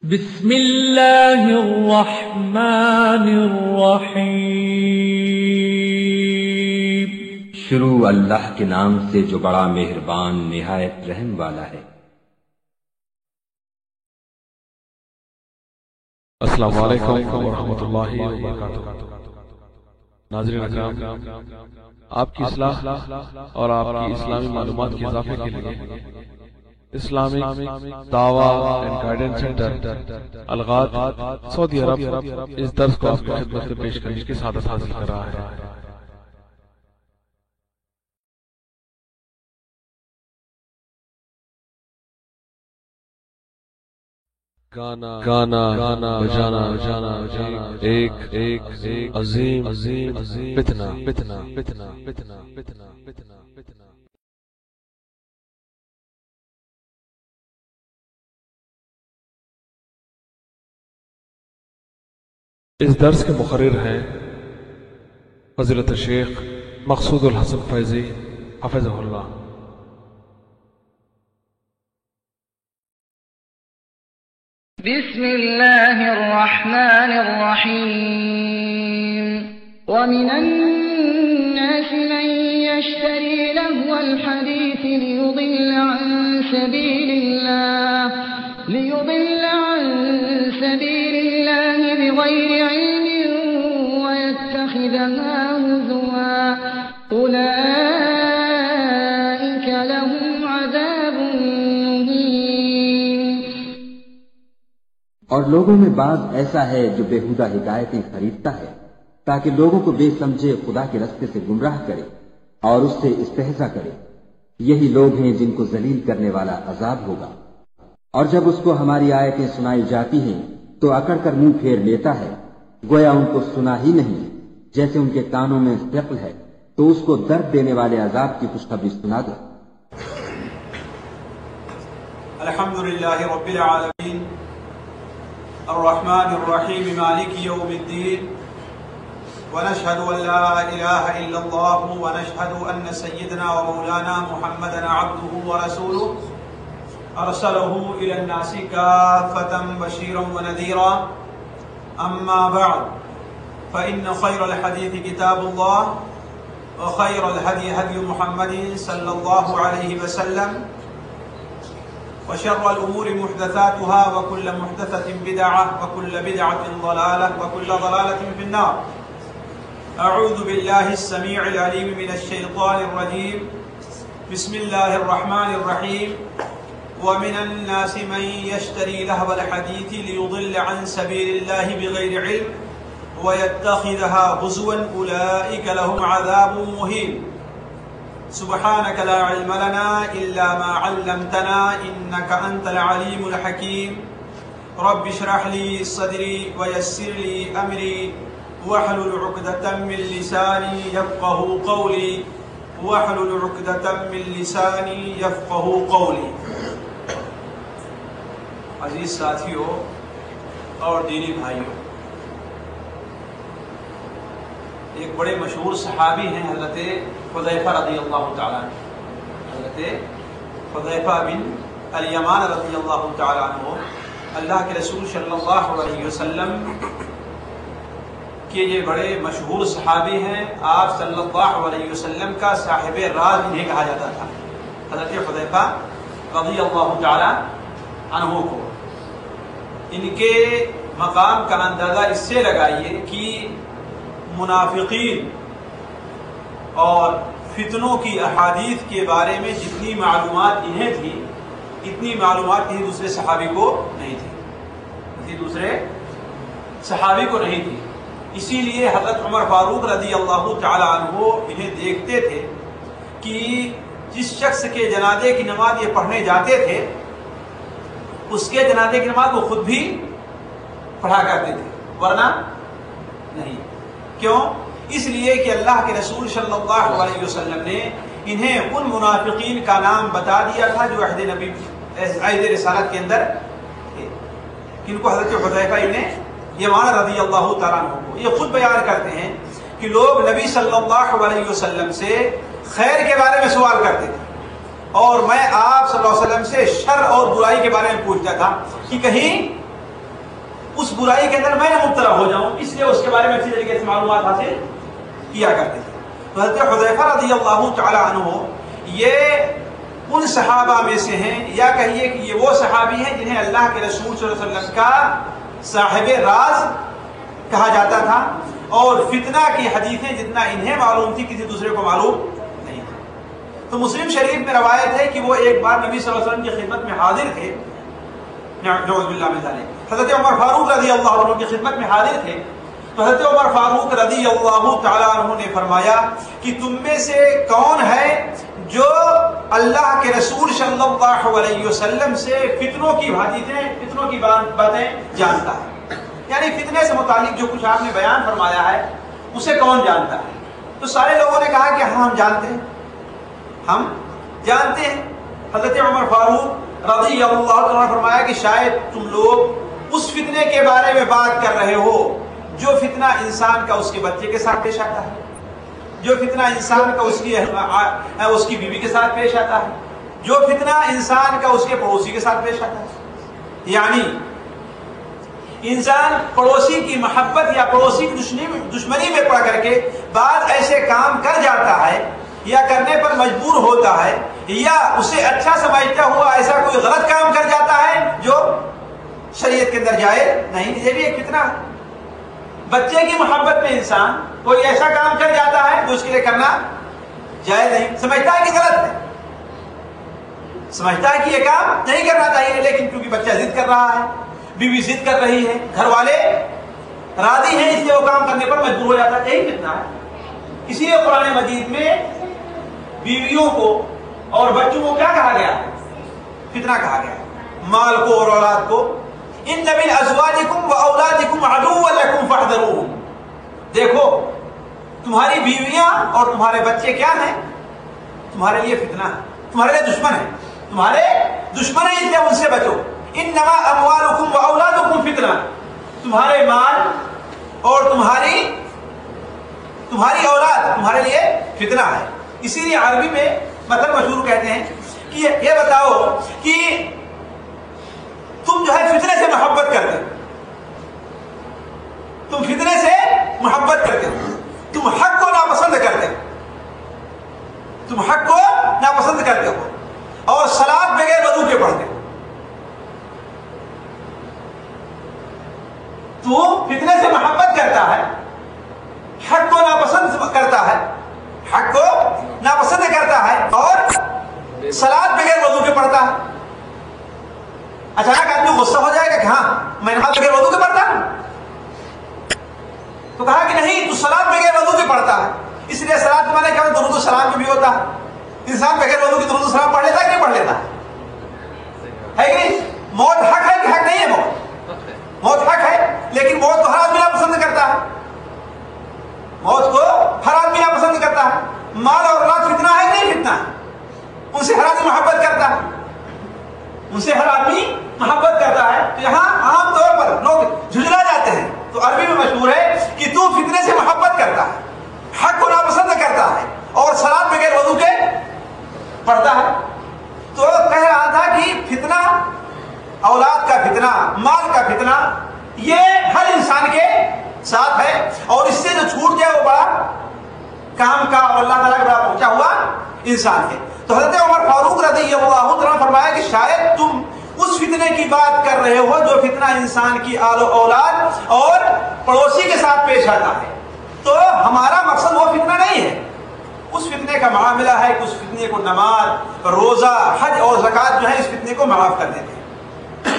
بسم اللہ الرحمن الرحیم۔ شروع اللہ کے نام سے جو بڑا مہربان نہایت رحم والا ہے۔ السلام علیکم ورحمۃ اللہ وبرکاتہ۔ ناظرین اکرام، آپ کی اصلاح اور آپ کی اسلامی معلومات کے اضافے کے لیے اسلامک دعویٰ اینڈ گائیڈنس سینٹر الغاد سعودی عرب اس درس کو آپ کی خدمت میں پیش کرنے کی سعادت حاصل کر رہا ہے۔ گانا بجانا ایک عظیم فتنہ۔ اس درس کے مقرر ہیں فضیلت الشیخ مقصود الحسن فیضی حفظہ اللہ۔ بسم اللہ الرحمن الرحیم۔ ومن الناس من يشتري لهو الحديث ليضل عن سبيل الله بغير علم ويتخذها هزوا أولئك لهم عذاب مهين۔ اور لوگوں میں بعض ایسا ہے جو بےہودہ ہدایتیں خریدتا ہے تاکہ لوگوں کو بے سمجھے خدا کے رستے سے گمراہ کرے اور اس سے استہزاء کرے۔ یہی لوگ ہیں جن کو ذلیل کرنے والا عذاب ہوگا۔ اور جب اس کو ہماری آیتیں سنائی جاتی ہیں تو اکڑ کر منہ پھیر لیتا ہے، گویا ان کو سنا ہی نہیں، جیسے ان کے کانوں میں ثقل ہے، تو اس کو درد دینے والے عذاب کی خوشخبری سنا دو۔ الحمدللہ رب العالمین الرحمن الرحیم مالک یوم الدین، ونشهد ان لا الہ الا اللہ ونشهد ان سیدنا ومولانا محمدا عبده ورسوله ارسله الى الناس كافة بشيرا ونذيرا، اما بعد فان خير الحديث كتاب الله وخير الهدي هدي محمد صلى الله عليه وسلم وشر الأمور محدثاتها وكل محدثة بدعة وكل بدعة ضلالة وكل ضلالة في النار۔ أعوذ بالله السميع العليم من الشيطان الرجيم، بسم الله الرحمن الرحيم۔ ومن الناس من يشتري لهو الحديث ليضل عن سبيل الله بغير علم ويتخذها هزوا أولئك لهم عذاب مهين۔ سبحانك لا علم لنا إلا ما علمتنا إنك أنت العليم الحكيم۔ رب اشرح لي صدري ويسر لي أمري واحلل عقدة من لساني يفقهوا قولي عزیز ساتھیوں اور دینی بھائیوں، ایک بڑے مشہور صحابی ہیں حضرت حذیفہ رضی اللہ تعالیٰ عنہ، حضرت حذیفہ بن الیمان رضی اللہ تعالیٰ عنہ، اللہ کے رسول صلی اللہ علیہ وسلم کہ یہ بڑے مشہور صحابی ہیں۔ آپ صلی اللہ علیہ وسلم کا صاحب راز انہیں کہا جاتا تھا، حضرت حذیفہ رضی اللہ تعالی عنہ کو۔ ان کے مقام کا اندازہ اس سے لگائیے کہ منافقین اور فتنوں کی احادیث کے بارے میں جتنی معلومات انہیں تھی اتنی معلومات کسی دوسرے صحابی کو نہیں تھی، اسی لیے حضرت عمر فاروق رضی اللہ تعالی عنہ انہیں دیکھتے تھے کہ جس شخص کے جنازے کی نماز یہ پڑھنے جاتے تھے اس کے جنازے کی نماز وہ خود بھی پڑھا کرتے تھے، ورنہ نہیں۔ کیوں؟ اس لیے کہ اللہ کے رسول صلی اللہ علیہ وسلم نے انہیں ان منافقین کا نام بتا دیا تھا جو عہد رسالت کے اندر تھے، جن کو حضرت حذیفہ ابن یمان رضی اللہ تعالیٰ عنہ کو یہ خود بیان کرتے ہیں کہ لوگ نبی صلی اللہ علیہ وسلم سے خیر کے بارے میں سوال کرتے تھے اور میں آپ صلی اللہ علیہ وسلم سے شر اور برائی کے بارے میں پوچھتا تھا کہ کہیں اس برائی کے اندر میں نہ مبتلا ہو جاؤں، اس لیے اس کے بارے میں اچھی طریقے سے معلومات حاصل کیا کرتے تھے۔ تو حضرت حذیفہ رضی اللہ تعالی عنہ یہ ان صحابہ میں سے ہیں، یا کہیے کہ یہ وہ صحابی ہیں جنہیں اللہ کے رسول صلی اللہ علیہ وسلم کا صاحب راز کہا جاتا تھا، اور فتنہ کی حدیثیں جتنا انہیں معلوم تھی کسی دوسرے کو معلوم نہیں تھی۔ تو مسلم شریف میں روایت ہے کہ وہ ایک بار نبی صلی اللہ علیہ وسلم کی خدمت میں حاضر تھے، نعوذ باللہ من ذلک، حضرت عمر فاروق رضی اللہ عنہ کی خدمت میں حاضر تھے، تو حضرت عمر فاروق رضی اللہ تعالی عنہ نے فرمایا کہ تم میں سے کون ہے جو اللہ کے رسول صلی اللہ علیہ وسلم سے فتنوں کی باتیں جانتا ہے، یعنی فتنے سے متعلق جو کچھ آپ نے بیان فرمایا ہے اسے کون جانتا ہے؟ تو سارے لوگوں نے کہا کہ ہم جانتے ہیں، ہم جانتے ہیں۔ حضرت عمر فاروق رضی اللہ عنہ نے فرمایا کہ شاید تم لوگ اس فتنے کے بارے میں بات کر رہے ہو جو فتنہ انسان کا اس کے بچے کے ساتھ پیش آتا ہے، جو فتنہ انسان کا اس کی بیوی کے ساتھ پیش آتا ہے، جو فتنہ انسان کا اس کے پڑوسی کے ساتھ پیش آتا ہے۔ یعنی انسان پڑوسی کی محبت یا پڑوسی کی دشمنی میں پڑ کر کے بعض ایسے کام کر جاتا ہے یا کرنے پر مجبور ہوتا ہے، یا اسے اچھا سمجھتا ہوا ایسا کوئی غلط کام کر جاتا ہے جو شریعت کے اندر جائز نہیں، یہ بھی ایک فتنہ ہے۔ بچے کی محبت میں انسان کوئی ایسا کام کر جاتا ہے جو اس کے لیے کرنا جائز نہیں، سمجھتا ہے کہ غلط ہے، سمجھتا ہے کہ یہ کام نہیں کرنا چاہیے، لیکن کیونکہ بچہ ضد کر رہا ہے، بیوی ضد کر رہی ہے، گھر والے راضی ہیں، اس لیے وہ کام کرنے پر مجبور ہو جاتا ہے، یہی فتنہ ہے۔ اسی لیے قرآن مجید میں بیویوں کو اور بچوں کو کیا کہا گیا ہے؟ فتنہ کہا گیا ہے، مال کو اور اولاد کو۔ ان من ازواجکم واولادکم عدوا لکم فاحذروہم، دیکھو تمہاری بیویاں اور تمہارے بچے کیا ہیں؟ تمہارے لیے فتنہ ہے، تمہارے لیے دشمن ہے، تمہارے دشمن ہیں، اس لیے ان سے بچو۔ انما اموالکم واولادکم فتنہ، تمہارے مال اور تمہاری اولاد تمہارے لیے فتنہ ہے۔ اسی لیے عربی میں مطلب مشہور کہتے ہیں کہ یہ بتاؤ کہ تم جو ہے فتنے سے محبت کرتے، تم فتنے سے محبت کرتے، تم حق کو ناپسند کرتے، تم حق کو ناپسند کرتے ہو اور صلاۃ بغیر وضو کے پڑھتے ہو، تو فتنے سے محبت کرتا ہے، حق کو ناپسند کرتا ہے، حق کو ناپسند کرتا ہے اور صلاۃ بغیر وضو کے پڑھتا ہے۔ اچانک آدمی غصہ ہو جائے گا کہ ہاں میں نماز بغیر وضو کے پڑھتا ہوں، تو کہا کہ نہیں تو صلاۃ بغیر وضو کے پڑھتا ہے، اس لیے صلاۃ مانے کیا درود و سلام بھی ہوتا ہے، انسان بغیر وضو کی درود و سلام پڑھ لیتا ہے کہ پڑھ لیتا ہے کہ نہیں؟ موت حق ہے کہ حق نہیں ہے؟ موت حق ہے، لیکن موت کو ہر آدمی ناپسند کرتا ہے، موت کو ہر آدمی ناپسند کرتا ہے۔ مال اور اولاد فتنہ ہے کہ نہیں فتنہ ہے؟ ان سے ہر آدمی محبت کرتا ہے، ان سے ہر آدمی محبت کرتا ہے۔ تو یہاں عام طور پر لوگ جھجلا جاتے ہیں، تو عربی میں مشہور ہے کہ تو فتنے سے محبت کرتا ہے، حق کو ناپسند کرتا ہے اور صلاۃ بغیر وضو کے پڑھتا ہے۔ تو کہہ رہا تھا کہ فتنہ، اولاد کا فتنہ، مال کا فتنہ، یہ ہر انسان کے ساتھ ہے، اور اس سے جو چھوٹ جائے وہ بڑا کام کا اور اللہ تعالیٰ کے بڑا پہنچا ہوا انسان ہے۔ تو حضرت عمر فاروق رضی اللہ عنہ نے فرمایا کہ شاید تم اس فتنے کی بات کر رہے ہو جو فتنہ انسان کی آل و اولاد اور پڑوسی کے ساتھ پیش آتا ہے، تو ہمارا مقصد وہ فتنہ نہیں ہے، اس فتنے کا معاملہ ہے کہ اس فتنے کو نماز، روزہ، حج اور زکوٰۃ جو ہے اس فتنے کو معاف کر دیتے ہیں۔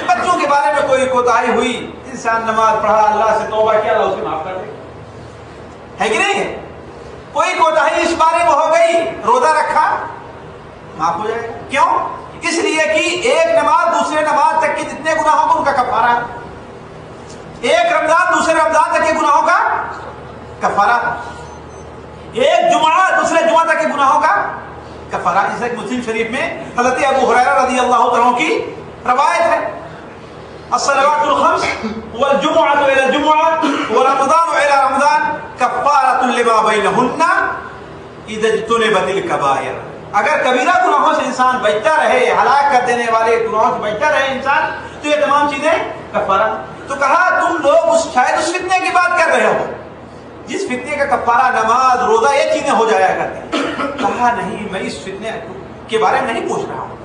بچوں کے بارے میں کوئی کوتاہی ہوئی، انسان نماز پڑھا، اللہ سے توبہ کیا، اللہ اسے معاف کر دے، ہے کہ نہیں؟ کوئی کوتاہی اس بارے میں ہو گئی، روزہ رکھا، معاف ہو جائے گا۔ کیوں؟ اس لیے کہ ایک نماز دوسرے نماز تک کے جتنے گناہوں کو ان کا کفارہ ہے، ایک رمضان دوسرے رمضان تک کے گناہوں کا کفارہ، ایک جمعہ دوسرے جمعہ تک کے گناہوں کا کفارہ۔ جیسے مسلم شریف میں حضرت ابو ہریرہ رضی اللہ عنہ کی روایت ہے، الصلوات الخمس والجمعة إلى الجمعة ورمضان إلى رمضان كفارة لما بينهن إذا اجتنبت الكبائر۔ اگر کبیرہ گناہوں سے انسان بچتا رہے، ہلاک کر دینے والے گناہوں سے بچتا رہے انسان، تو یہ تمام چیزیں کفارہ. تو کہا تم لوگ شاید اس فتنے کی بات کر رہے ہو جس فتنے کا کفارہ نماز روزہ یہ چیزیں ہو جایا کرتی ہیں. کہا نہیں، میں اس فتنے کے بارے میں نہیں پوچھ رہا ہوں.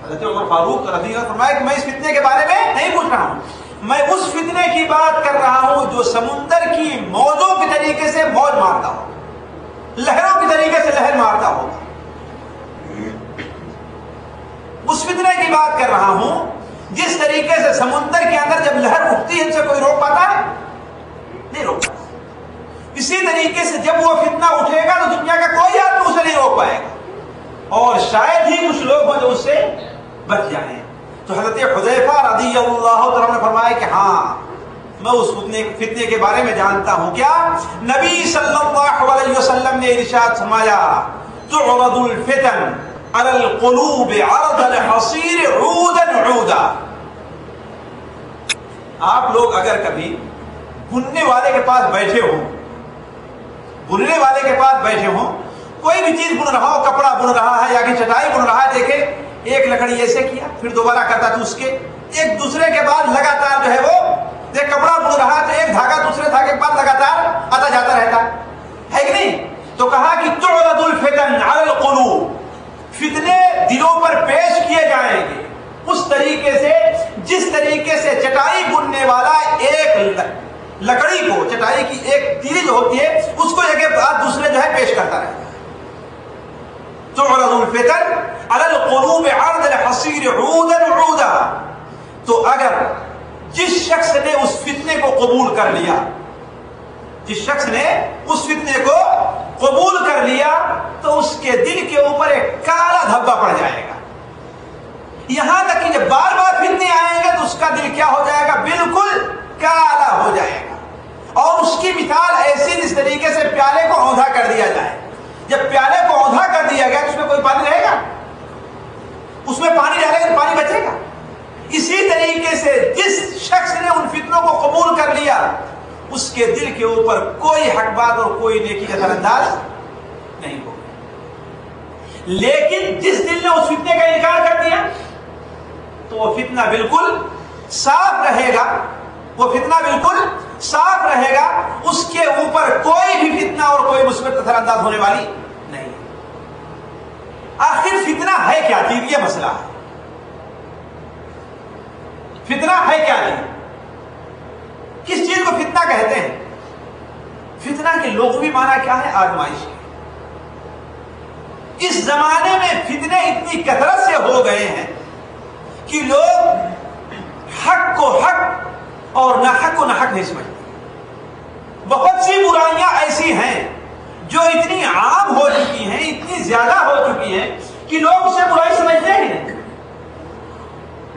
حضرت عمر فاروق رضی اللہ عنہ فرمایا کہ میں اس فتنے کے بارے میں نہیں پوچھ رہا ہوں، میں اس فتنے کی بات کر رہا ہوں جو سمندر کی موجوں کے طریقے سے موج مارتا ہو، لہروں کے طریقے سے لہر مارتا ہو. اس فتنے کی بات کر رہا ہوں جس طریقے سے سمندر کے اندر جب لہر اٹھتی ہے اسے کوئی روک پاتا ہے؟ نہیں روک پاتا. اسی طریقے سے جب وہ فتنہ اٹھے گا تو دنیا کا کوئی آدمی اسے نہیں روک پائے گا، اور شاید ہی کچھ لوگ ہوں جو اس سے بچ جائیں. تو حضرت حذیفہ رضی اللہ تعالیٰ نے فرمایا کہ ہاں میں اس فتنے کے بارے میں جانتا ہوں. کیا؟ نبی صلی اللہ علیہ وسلم نے ارشاد فرمایا تعرض الفتن علی القلوب عرض الحصیر عودا عودا. آپ لوگ اگر کبھی بننے والے کے پاس بیٹھے ہوں، بننے والے کے پاس بیٹھے ہوں، کوئی بھی چیز بن رہا ہو، کپڑا بن رہا ہے یا کہ چٹائی بن رہا ہے، دیکھیں ایک لکڑی ایسے کیا پھر دوبارہ کرتا تو اس کے ایک دوسرے کے بعد لگاتار جو ہے وہ ایک کپڑا بن رہا ہے تو ایک دھاگا دوسرے دھاگے کے بعد لگاتار آتا جاتا رہتا ہے کہ نہیں. تو کہا کہ تعرض الفتن علی القلوب، فتنے دلوں پر پیش کیے جائیں گے اس طریقے سے جس طریقے سے چٹائی بننے والا ایک لکڑی کو، چٹائی کی ایک تیری جو ہوتی ہے اس کو ایک بعد دوسرے جو ہے پیش کرتا رہتا ہے. تعرض الفتن علی القلوب عرض الحصیر عودا عودا. تو اگر جس شخص نے اس فتنے کو قبول کر لیا، جس شخص نے اس فتنے کو قبول کر لیا تو اس کے دل کے اوپر ایک کالا دھبا پڑ جائے گا. یہاں تک کہ جب بار بار فتنے آئیں گے تو اس کا دل کیا ہو جائے گا؟ بالکل کالا ہو جائے گا. اور اس کی مثال ایسی جس طریقے سے پیالے کو اوندھا کر دیا جائے. جب پیالے کو اوندھا کر دیا گیا تو اس میں کوئی پانی رہے گا؟ اس میں پانی ڈالے گا تو پانی بچے گا. اسی طریقے سے جس شخص نے ان فتنوں کو قبول کر لیا اس کے دل کے اوپر کوئی حق بات اور کوئی نیکی کا اثر انداز نہیں ہوگا. لیکن جس دل نے اس فتنے کا انکار کر دیا تو وہ فتنہ بالکل صاف رہے گا، وہ فتنہ بالکل صاف رہے گا، اس کے اوپر کوئی بھی فتنہ اور کوئی مثبت اثر انداز ہونے والی نہیں. آخر فتنہ ہے کیا چیز؟ یہ مسئلہ ہے. فتنہ ہے کیا چیز؟ کس چیز کو فتنہ کہتے ہیں؟ فتنہ کے لغوی معنی کیا ہے؟ آزمائش. اس زمانے میں فتنے اتنی کثرت سے ہو گئے ہیں کہ لوگ حق کو حق اور نہ حق کو نہ حق نہیں سمجھتے. بہت سی برائیاں ایسی ہیں جو اتنی عام ہو چکی ہیں، اتنی زیادہ ہو چکی ہیں کہ لوگ اسے برائی سمجھتے ہی نہیں.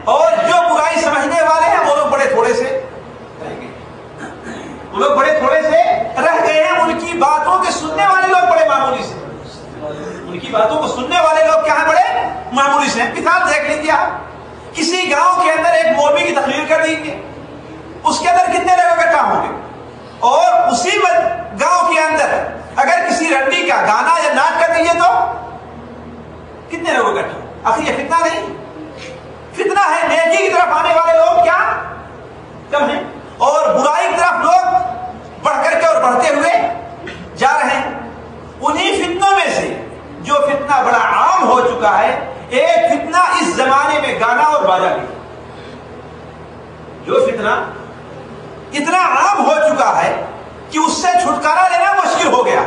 اور جو برائی سمجھنے والے ہیں وہ لوگ بڑے تھوڑے سے رہ گئے، وہ لوگ بڑے تھوڑے سے رہ گئے ہیں. ان کی باتوں کے سننے والے لوگ بڑے معمولی سے، ان کی باتوں کو سننے والے لوگ کیا ہیں؟ بڑے معمولی سے. مثال دیکھ لیجیے آپ، کسی گاؤں کے اندر ایک مولوی کی تقریر کر دیجیے، اس کے اندر کتنے لوگ اکٹھا ہوں گے؟ اور اسی گاؤں کے اندر اگر کسی رنڈی کا گانا یا ناچ کر دیجیے تو کتنے لوگ اکٹھا؟ آخر یہ فتنہ نہیں؟ فتنہ ہے. نیکی کی طرف آنے والے لوگ کیا کم ہیں اور برائی کی طرف لوگ بڑھ کر کے اور بڑھتے ہوئے جا رہے ہیں. انہی فتنوں میں سے جو فتنہ بڑا عام ہو چکا ہے، ایک فتنہ اس زمانے میں گانا اور باجا بھی، جو فتنہ اتنا عام ہو چکا ہے کہ اس سے چھٹکارا لینا مشکل ہو گیا.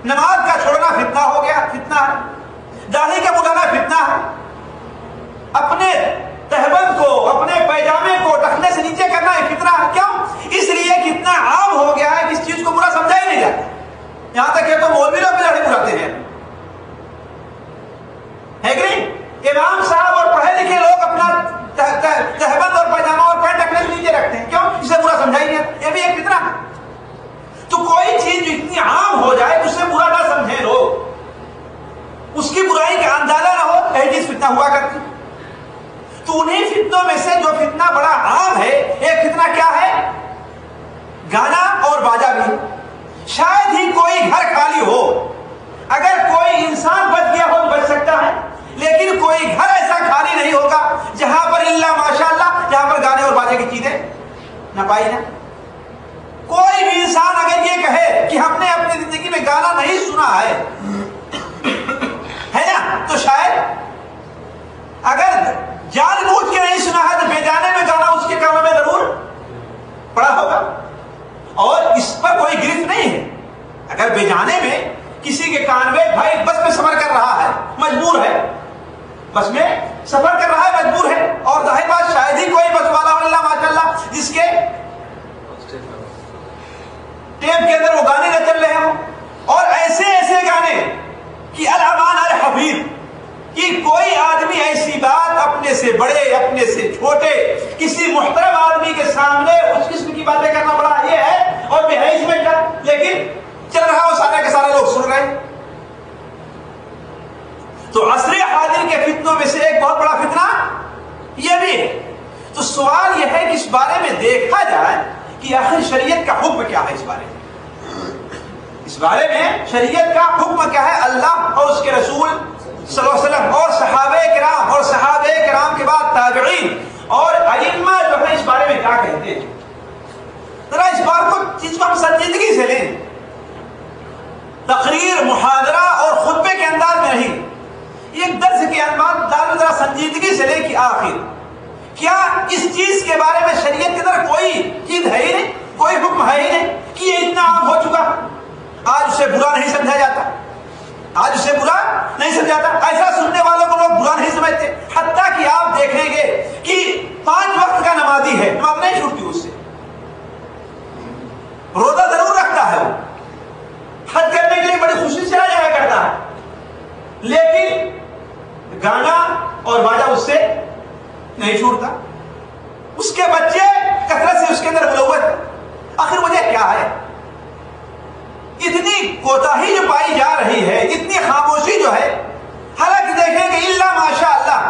نماز کا چھوڑنا فتنہ ہو گیا، فتنہ ہے. داڑھی کا مڈانا فتنہ ہے. اپنے تہبند کو، اپنے پیجامے کو ٹخنے سے نیچے کرنا ہے فتنہ ہے. کیوں؟ اس لیے کہ اتنا عام ہو گیا ہے کہ اس چیز کو برا سمجھا ہی نہیں جاتا. یہاں تک کہ تو مولوی لوگ بھی داڑھی مڈاتے ہیں، ہے کہ نہیں؟ امام صاحب اور پڑھے لکھے لوگ اپنا تہبند اور پیجامہ اور پینٹ ٹخنے سے نیچے رکھتے ہیں. کیوں؟ اسے برا سمجھا ہی نہیں. یہ بھی ایک فتنہ ہے. تو کوئی چیز جو اتنی عام ہو جائے کہ اسے برا نہ سمجھیں لوگ، اس کی برائی کا اندازہ نہ ہو، ایک چیز فتنہ ہوا کرتی. تو انہیں فتنوں میں سے جو فتنہ بڑا عام ہے، ایک فتنہ کیا ہے؟ گانا اور باجا بھی. شاید ہی کوئی گھر خالی ہو اگر کوئی انسان بچ گیا ہو تو بچ سکتا ہے، لیکن کوئی گھر ایسا خالی نہیں ہوگا جہاں پر الا ماشاءاللہ جہاں پر گانے اور باجے کی چیزیں نہ پائی جائیں۔ کوئی بھی انسان اگر یہ کہے کہ ہم نے اپنی زندگی میں گانا نہیں سنا ہے نا، تو شاید اگر جان بوجھ کے نہیں سنا ہے تو بے جانے میں گانا اس کے کانوں میں ضرور پڑا ہوگا، اور اس پر کوئی گرفت نہیں ہے۔ اگر بے جانے میں کسی کے کان میں بھائی بس میں سفر کر رہا ہے، مجبور ہے، بس میں سفر کر رہا ہے، مجبور ہے، اور ظاہر بات شاید ہی کوئی بس والا اللہ ماشاءاللہ جس کے ٹیپ کے اندر وہ گانے نہ چل رہے ہوں، اور ایسے ایسے گانے کہ الامان الحفیظ، کہ کوئی آدمی ایسی بات اپنے سے بڑے اپنے سے چھوٹے کسی محترم آدمی کے سامنے اس قسم کی باتیں کرنا بڑا یہ ہے اور بے حیث میں کیا، لیکن چل رہا وہ سارے کے سارے لوگ سن رہے۔ تو عصر حاضر کے فتنوں میں سے ایک بہت بڑا فتنہ یہ بھی ہے۔ تو سوال یہ ہے کہ اس بارے میں دیکھا جائے کہ آخر شریعت کا حکم کیا ہے، اس بارے میں شریعت کا حکم کیا ہے، اللہ اور اس کے رسول صلی اللہ علیہ وسلم اور صحابہ کرام اور صحابہ کرام کے بعد تابعین اور ائمہ جو ہے اس بارے میں کیا کہتے ہیں۔ ذرا اس بات کو چیز کو ہم سنجیدگی سے لیں، تقریر محاضرہ اور خطبے کے انداز میں نہیں، ایک درس کے انداز میں ذرا سنجیدگی سے لیں کہ آخر کیا اس چیز کے بارے میں شریعت کے اندر کوئی چیز ہے ہی نہیں، کوئی حکم ہے ہی نہیں کہ یہ اتنا عام ہو چکا، آج اسے برا نہیں سمجھا جاتا، آج اسے برا نہیں سمجھا جاتا، ایسا سننے والوں کو لوگ برا نہیں سمجھتے، حتیٰ کہ آپ دیکھیں گے کہ 5 وقت کا نمازی ہے، نماز نہیں چھوٹتی اس سے، روزہ ضرور رکھتا ہے، وہ حج کرنے کے لیے بڑی خوشی سے آ جایا کرتا ہے، لیکن گانا اور باجا اس سے نہیں چھوڑتا، اس کے بچے کثرت سے اس کے اندر ملوث ہے۔ آخر وجہ کیا ہے؟ اتنی کوتاہی جو پائی جا رہی ہے، اتنی خاموشی جو ہے، حالانکہ دیکھیں کہ الا ماشاء اللہ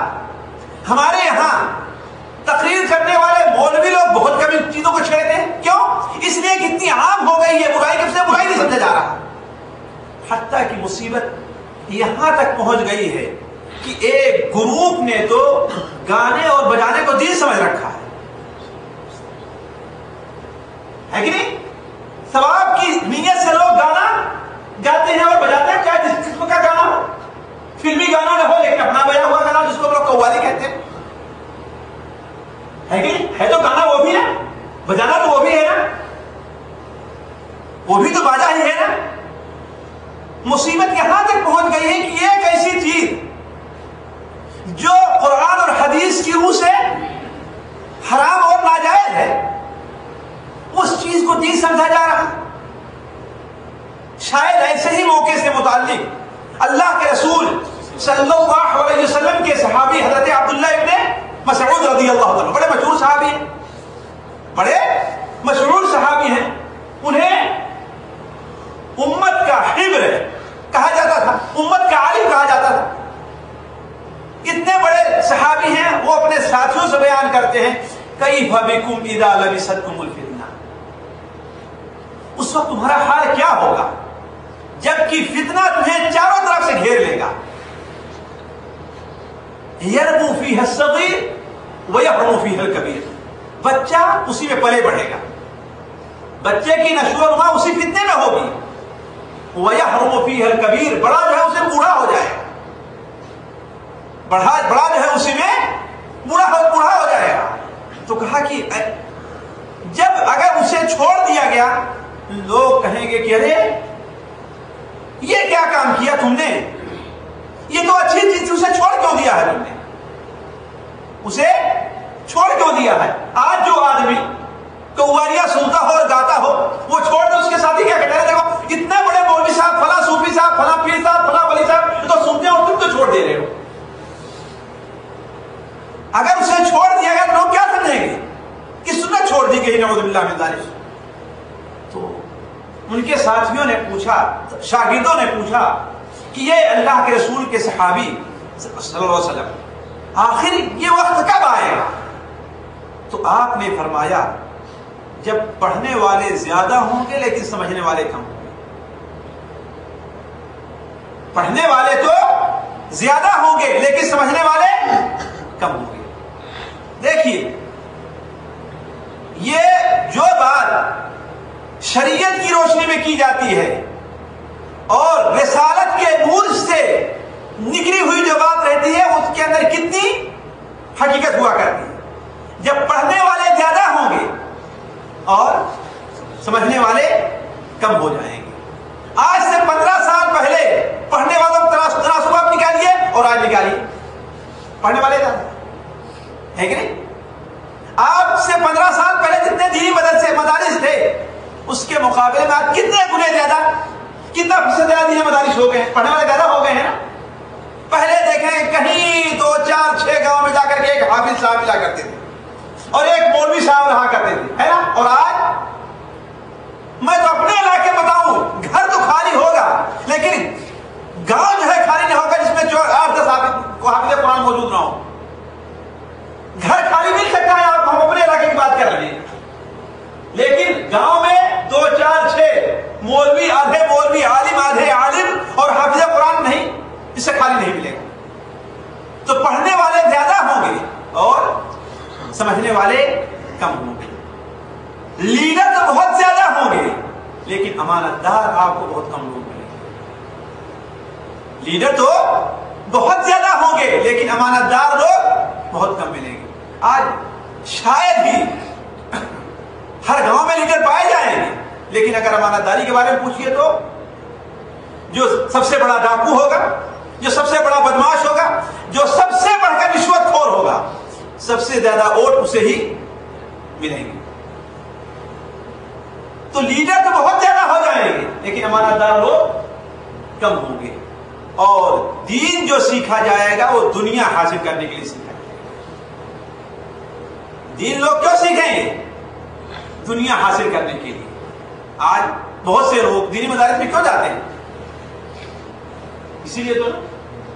ہمارے یہاں تقریر کرنے والے مولوی لوگ بہت کم ان چیزوں کو چھیڑتے ہیں، کیوں؟ اس لیے کہ اتنی عام ہو گئی ہے برائی، کہ اسے برائی نہیں سمجھا جا رہا، حتیٰ کہ مصیبت یہاں تک پہنچ گئی ہے کہ ایک گروپ نے تو گانے اور بجانے کو دین سمجھ رکھا ہے کہ نہیں؟ ثواب کی نیت سے لوگ گانا گاتے ہیں اور بجاتے ہیں، چاہے جس قسم کا گانا ہو، فلمی گانا نہ ہو لیکن اپنا بجا ہوا گانا جس کو لوگ قوالی کہتے ہیں، ہے کہ نہیں؟ ہے تو گانا وہ بھی ہے، بجانا تو وہ بھی ہے نا، وہ بھی تو باجا ہی ہے نا۔ مصیبت یہاں تک پہنچ گئی ہے کہ ایک ایسی چیز جو قرآن اور حدیث کی روح سے حرام اور ناجائز ہے، اس چیز کو دین سمجھا جا رہا۔ شاید ایسے ہی موقع سے متعلق اللہ کے رسول صلی اللہ علیہ وسلم کے صحابی حضرت عبداللہ ابن مسعود رضی اللہ عنہ، بڑے مشہور صحابی ہیں، بڑے مشہور صحابی ہیں، انہیں امت کا حبر کہا جاتا تھا، امت کا عالم کہا جاتا تھا۔ اتنے بڑے صحابی ہیں، وہ اپنے ساتھیوں سے بیان کرتے ہیں، کیف بکم اذا لبستکم الفتنہ، اس وقت تمہارا حال کیا ہوگا جبکہ فتنہ تمہیں چاروں طرف سے گھیر لے گا۔ یربو فیہ الصغیر ویحرم فیہ الکبیر، بچہ اسی میں پلے بڑھے گا، بچے کی نشو و نما اسی فتنے میں ہوگی، وَيَحْرُمُ فِيهَا الْكَبِيرُ، بڑا جو ہے اسے بوڑھا ہو جائے گا، بڑا جو ہے اسی میں بوڑھا ہو جائے گا۔ تو کہا کہ جب اگر اسے چھوڑ دیا گیا، لوگ کہیں گے کہ ارے یہ کیا کام کیا تم نے، یہ تو اچھی چیز، اسے چھوڑ کیوں دیا ہے تم نے، اسے چھوڑ کیوں دیا ہے؟ آج جو آدمی قوالیاں سنتا ہو اور گاتا ہو، وہ چھوڑ دے، اس کے ساتھ ہی کیا کہتے ہیں، دیکھو اتنے بڑے مولوی صاحب، فلاں صوفی صاحب، فلاں پیر صاحب، فلاں ولی صاحب تو سنتے ہو، تم تو چھوڑ دے رہے ہو۔ اگر اسے چھوڑ دیا گیا تو لوگ کیا سمجھیں گے کہ سنت چھوڑ دی گئی، نعوذ باللہ من ذالک۔ تو ان کے ساتھیوں نے پوچھا، شاگردوں نے پوچھا کہ یہ اللہ کے رسول کے صحابی صلی اللہ علیہ وسلم، آخر یہ وقت کب آئے گا؟ تو آپ نے فرمایا جب پڑھنے والے زیادہ ہوں گے لیکن سمجھنے والے کم ہوں گے، پڑھنے والے تو زیادہ ہوں گے لیکن سمجھنے والے کم ہوں گے. دیکھیے یہ جو بات شریعت کی روشنی میں کی جاتی ہے اور رسالت کے نور سے نکلی ہوئی جو بات رہتی ہے اس کے اندر کتنی حقیقت ہوا کرتی ہے. جب پڑھنے والے زیادہ ہوں گے اور سمجھنے والے کم ہو جائیں گے. آج سے 15 سال پہلے پڑھنے والوں کو تناسب آپ نکالیے اور آج نکالیے, پڑھنے والے زیادہ ہے کہ نہیں؟ آپ سے 15 سال پہلے جتنے دینی مدارس تھے اس کے مقابلے میں آج کتنے گنے زیادہ, کتنا فیصد زیادہ دینی مدارس ہو گئے ہیں, پڑھنے والے زیادہ ہو گئے ہیں نا. پہلے دیکھیں کہیں 2 4 6 گاؤں میں جا کر کے ایک حافظ صاحب ملا کرتے تھے اور ایک مولوی صاحب رہا کرتے تھے, ہے نا. اور آج میں تو اپنے علاقے بتاؤں گھر تو خالی ہوگا لیکن گاؤں جو ہے خالی نہیں ہوگا جس میں 8-10 حافظ قرآن موجود نہ ہو. گھر خالی مل سکتا ہے, آپ ہم اپنے علاقے کی بات کر رہے ہیں, لیکن گاؤں میں 2 4 6 مولوی, آدھے مولوی عالم, آدھے عالم اور حافظ قرآن نہیں, اس سے خالی نہیں ملے گا. تو پڑھنے والے زیادہ ہوں گے اور سمجھنے والے کم ہوں گے. لیڈر تو بہت زیادہ ہوں گے لیکن امانت دار آپ کو بہت کم لوگ ملیں گے. لیڈر تو بہت زیادہ ہوں گے لیکن امانت دار لوگ بہت کم ملیں گے. آج شاید ہی ہر گاؤں میں لیڈر پائے جائیں گے لیکن اگر امانت داری کے بارے میں پوچھیے تو جو سب سے بڑا ڈاکو ہوگا, جو سب سے بڑا بدماش ہوگا, جو سب سے بڑھ کر رشوت خور ہوگا, سب سے زیادہ ووٹ اسے ہی ملیں گے. تو لیڈر تو بہت زیادہ ہو جائیں گے لیکن امانت دار لوگ کم ہوں گے. اور دین جو سیکھا جائے گا وہ دنیا حاصل کرنے کے لیے سیکھا جائے گا. دین لوگ کیوں سیکھیں گے؟ دنیا حاصل کرنے کے لیے. آج بہت سے لوگ دینی مدارس میں کیوں جاتے ہیں؟ اسی لیے تو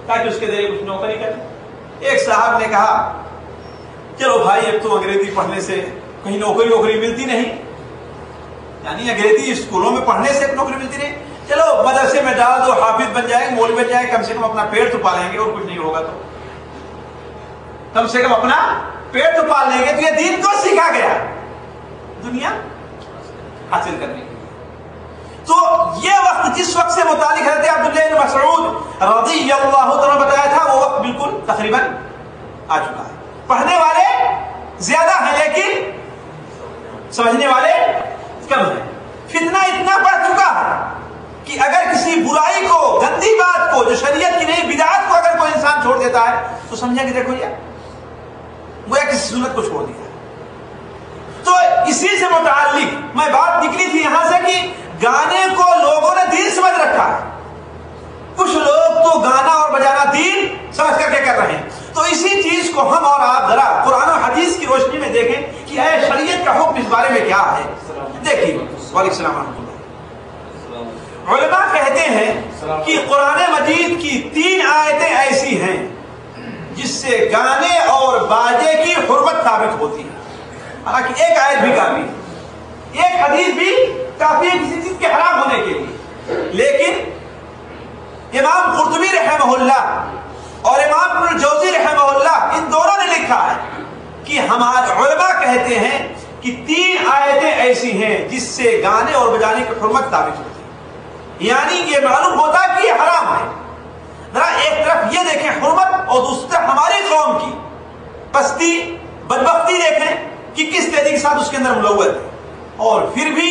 تاکہ اس کے ذریعے کچھ نوکری کریں. ایک صاحب نے کہا چلو بھائی اب تو انگریزی پڑھنے سے کہیں نوکری ملتی نہیں, یعنی انگریزی اسکولوں میں پڑھنے سے نوکری ملتی نہیں, چلو مدرسے میں ڈال دو, حافظ بن جائے, مولوی بن جائے, کم سے کم اپنا پیٹ تو پالیں گے, اور کچھ نہیں ہوگا تو کم سے کم اپنا پیٹ تو پال لیں گے. تو یہ دین کو سیکھا گیا دنیا حاصل کرنے کے لیے. تو یہ وقت جس وقت سے متعلق حضرت عبداللہ بن مسعود رضی اللہ عنہ بتایا تھا وہ وقت بالکل تقریباً آ چکا ہے. پڑھنے والے زیادہ ہیں لیکن سمجھنے والے کم ہیں. فتنہ اتنا بڑھ چکا ہے کہ اگر کسی برائی کو, گندی بات کو جو شریعت کی نہیں, بدعت کو اگر کوئی انسان چھوڑ دیتا ہے تو سمجھا کہ دیکھو یہ گویا کسی سنت کو چھوڑ دیا. تو اسی سے متعلق میں بات نکلی تھی یہاں سے کہ گانے کو لوگوں نے دین سمجھ رکھا ہے. کچھ لوگ تو گانا اور بجانا دین سمجھ کر کے کر رہے ہیں. تو اسی چیز کو ہم اور آپ ذرا قرآن و حدیث کی روشنی میں دیکھیں کہ اے شریعت کا حکم اس بارے میں کیا ہے. دیکھیے وعلیکم السلام ورحمۃ اللہ. علماء کہتے ہیں کہ قرآن مجید کی 3 آیتیں ایسی ہیں جس سے گانے اور باجے کی حرمت ثابت ہوتی ہے. حالانکہ ایک آیت بھی کافی ہے, ایک حدیث بھی کافی ہے کسی چیز کے حرام ہونے کے لیے. لیکن امام قرطبی رحمہ اللہ اور امام ابن الجوزی رحمہ اللہ ان دونوں نے لکھا ہے کہ ہمارے علماء کہتے ہیں کہ 3 آیتیں ایسی ہیں جس سے گانے اور بجانے کی حرمت ثابت ہوتی ہے. یعنی یہ معلوم ہوتا کہ یہ حرام ہے. ذرا ایک طرف یہ دیکھیں حرمت اور دوسری طرف ہماری قوم کی پستی, بدبختی دیکھیں کہ کس تیزی کے ساتھ اس کے اندر ملوث ہے. اور پھر بھی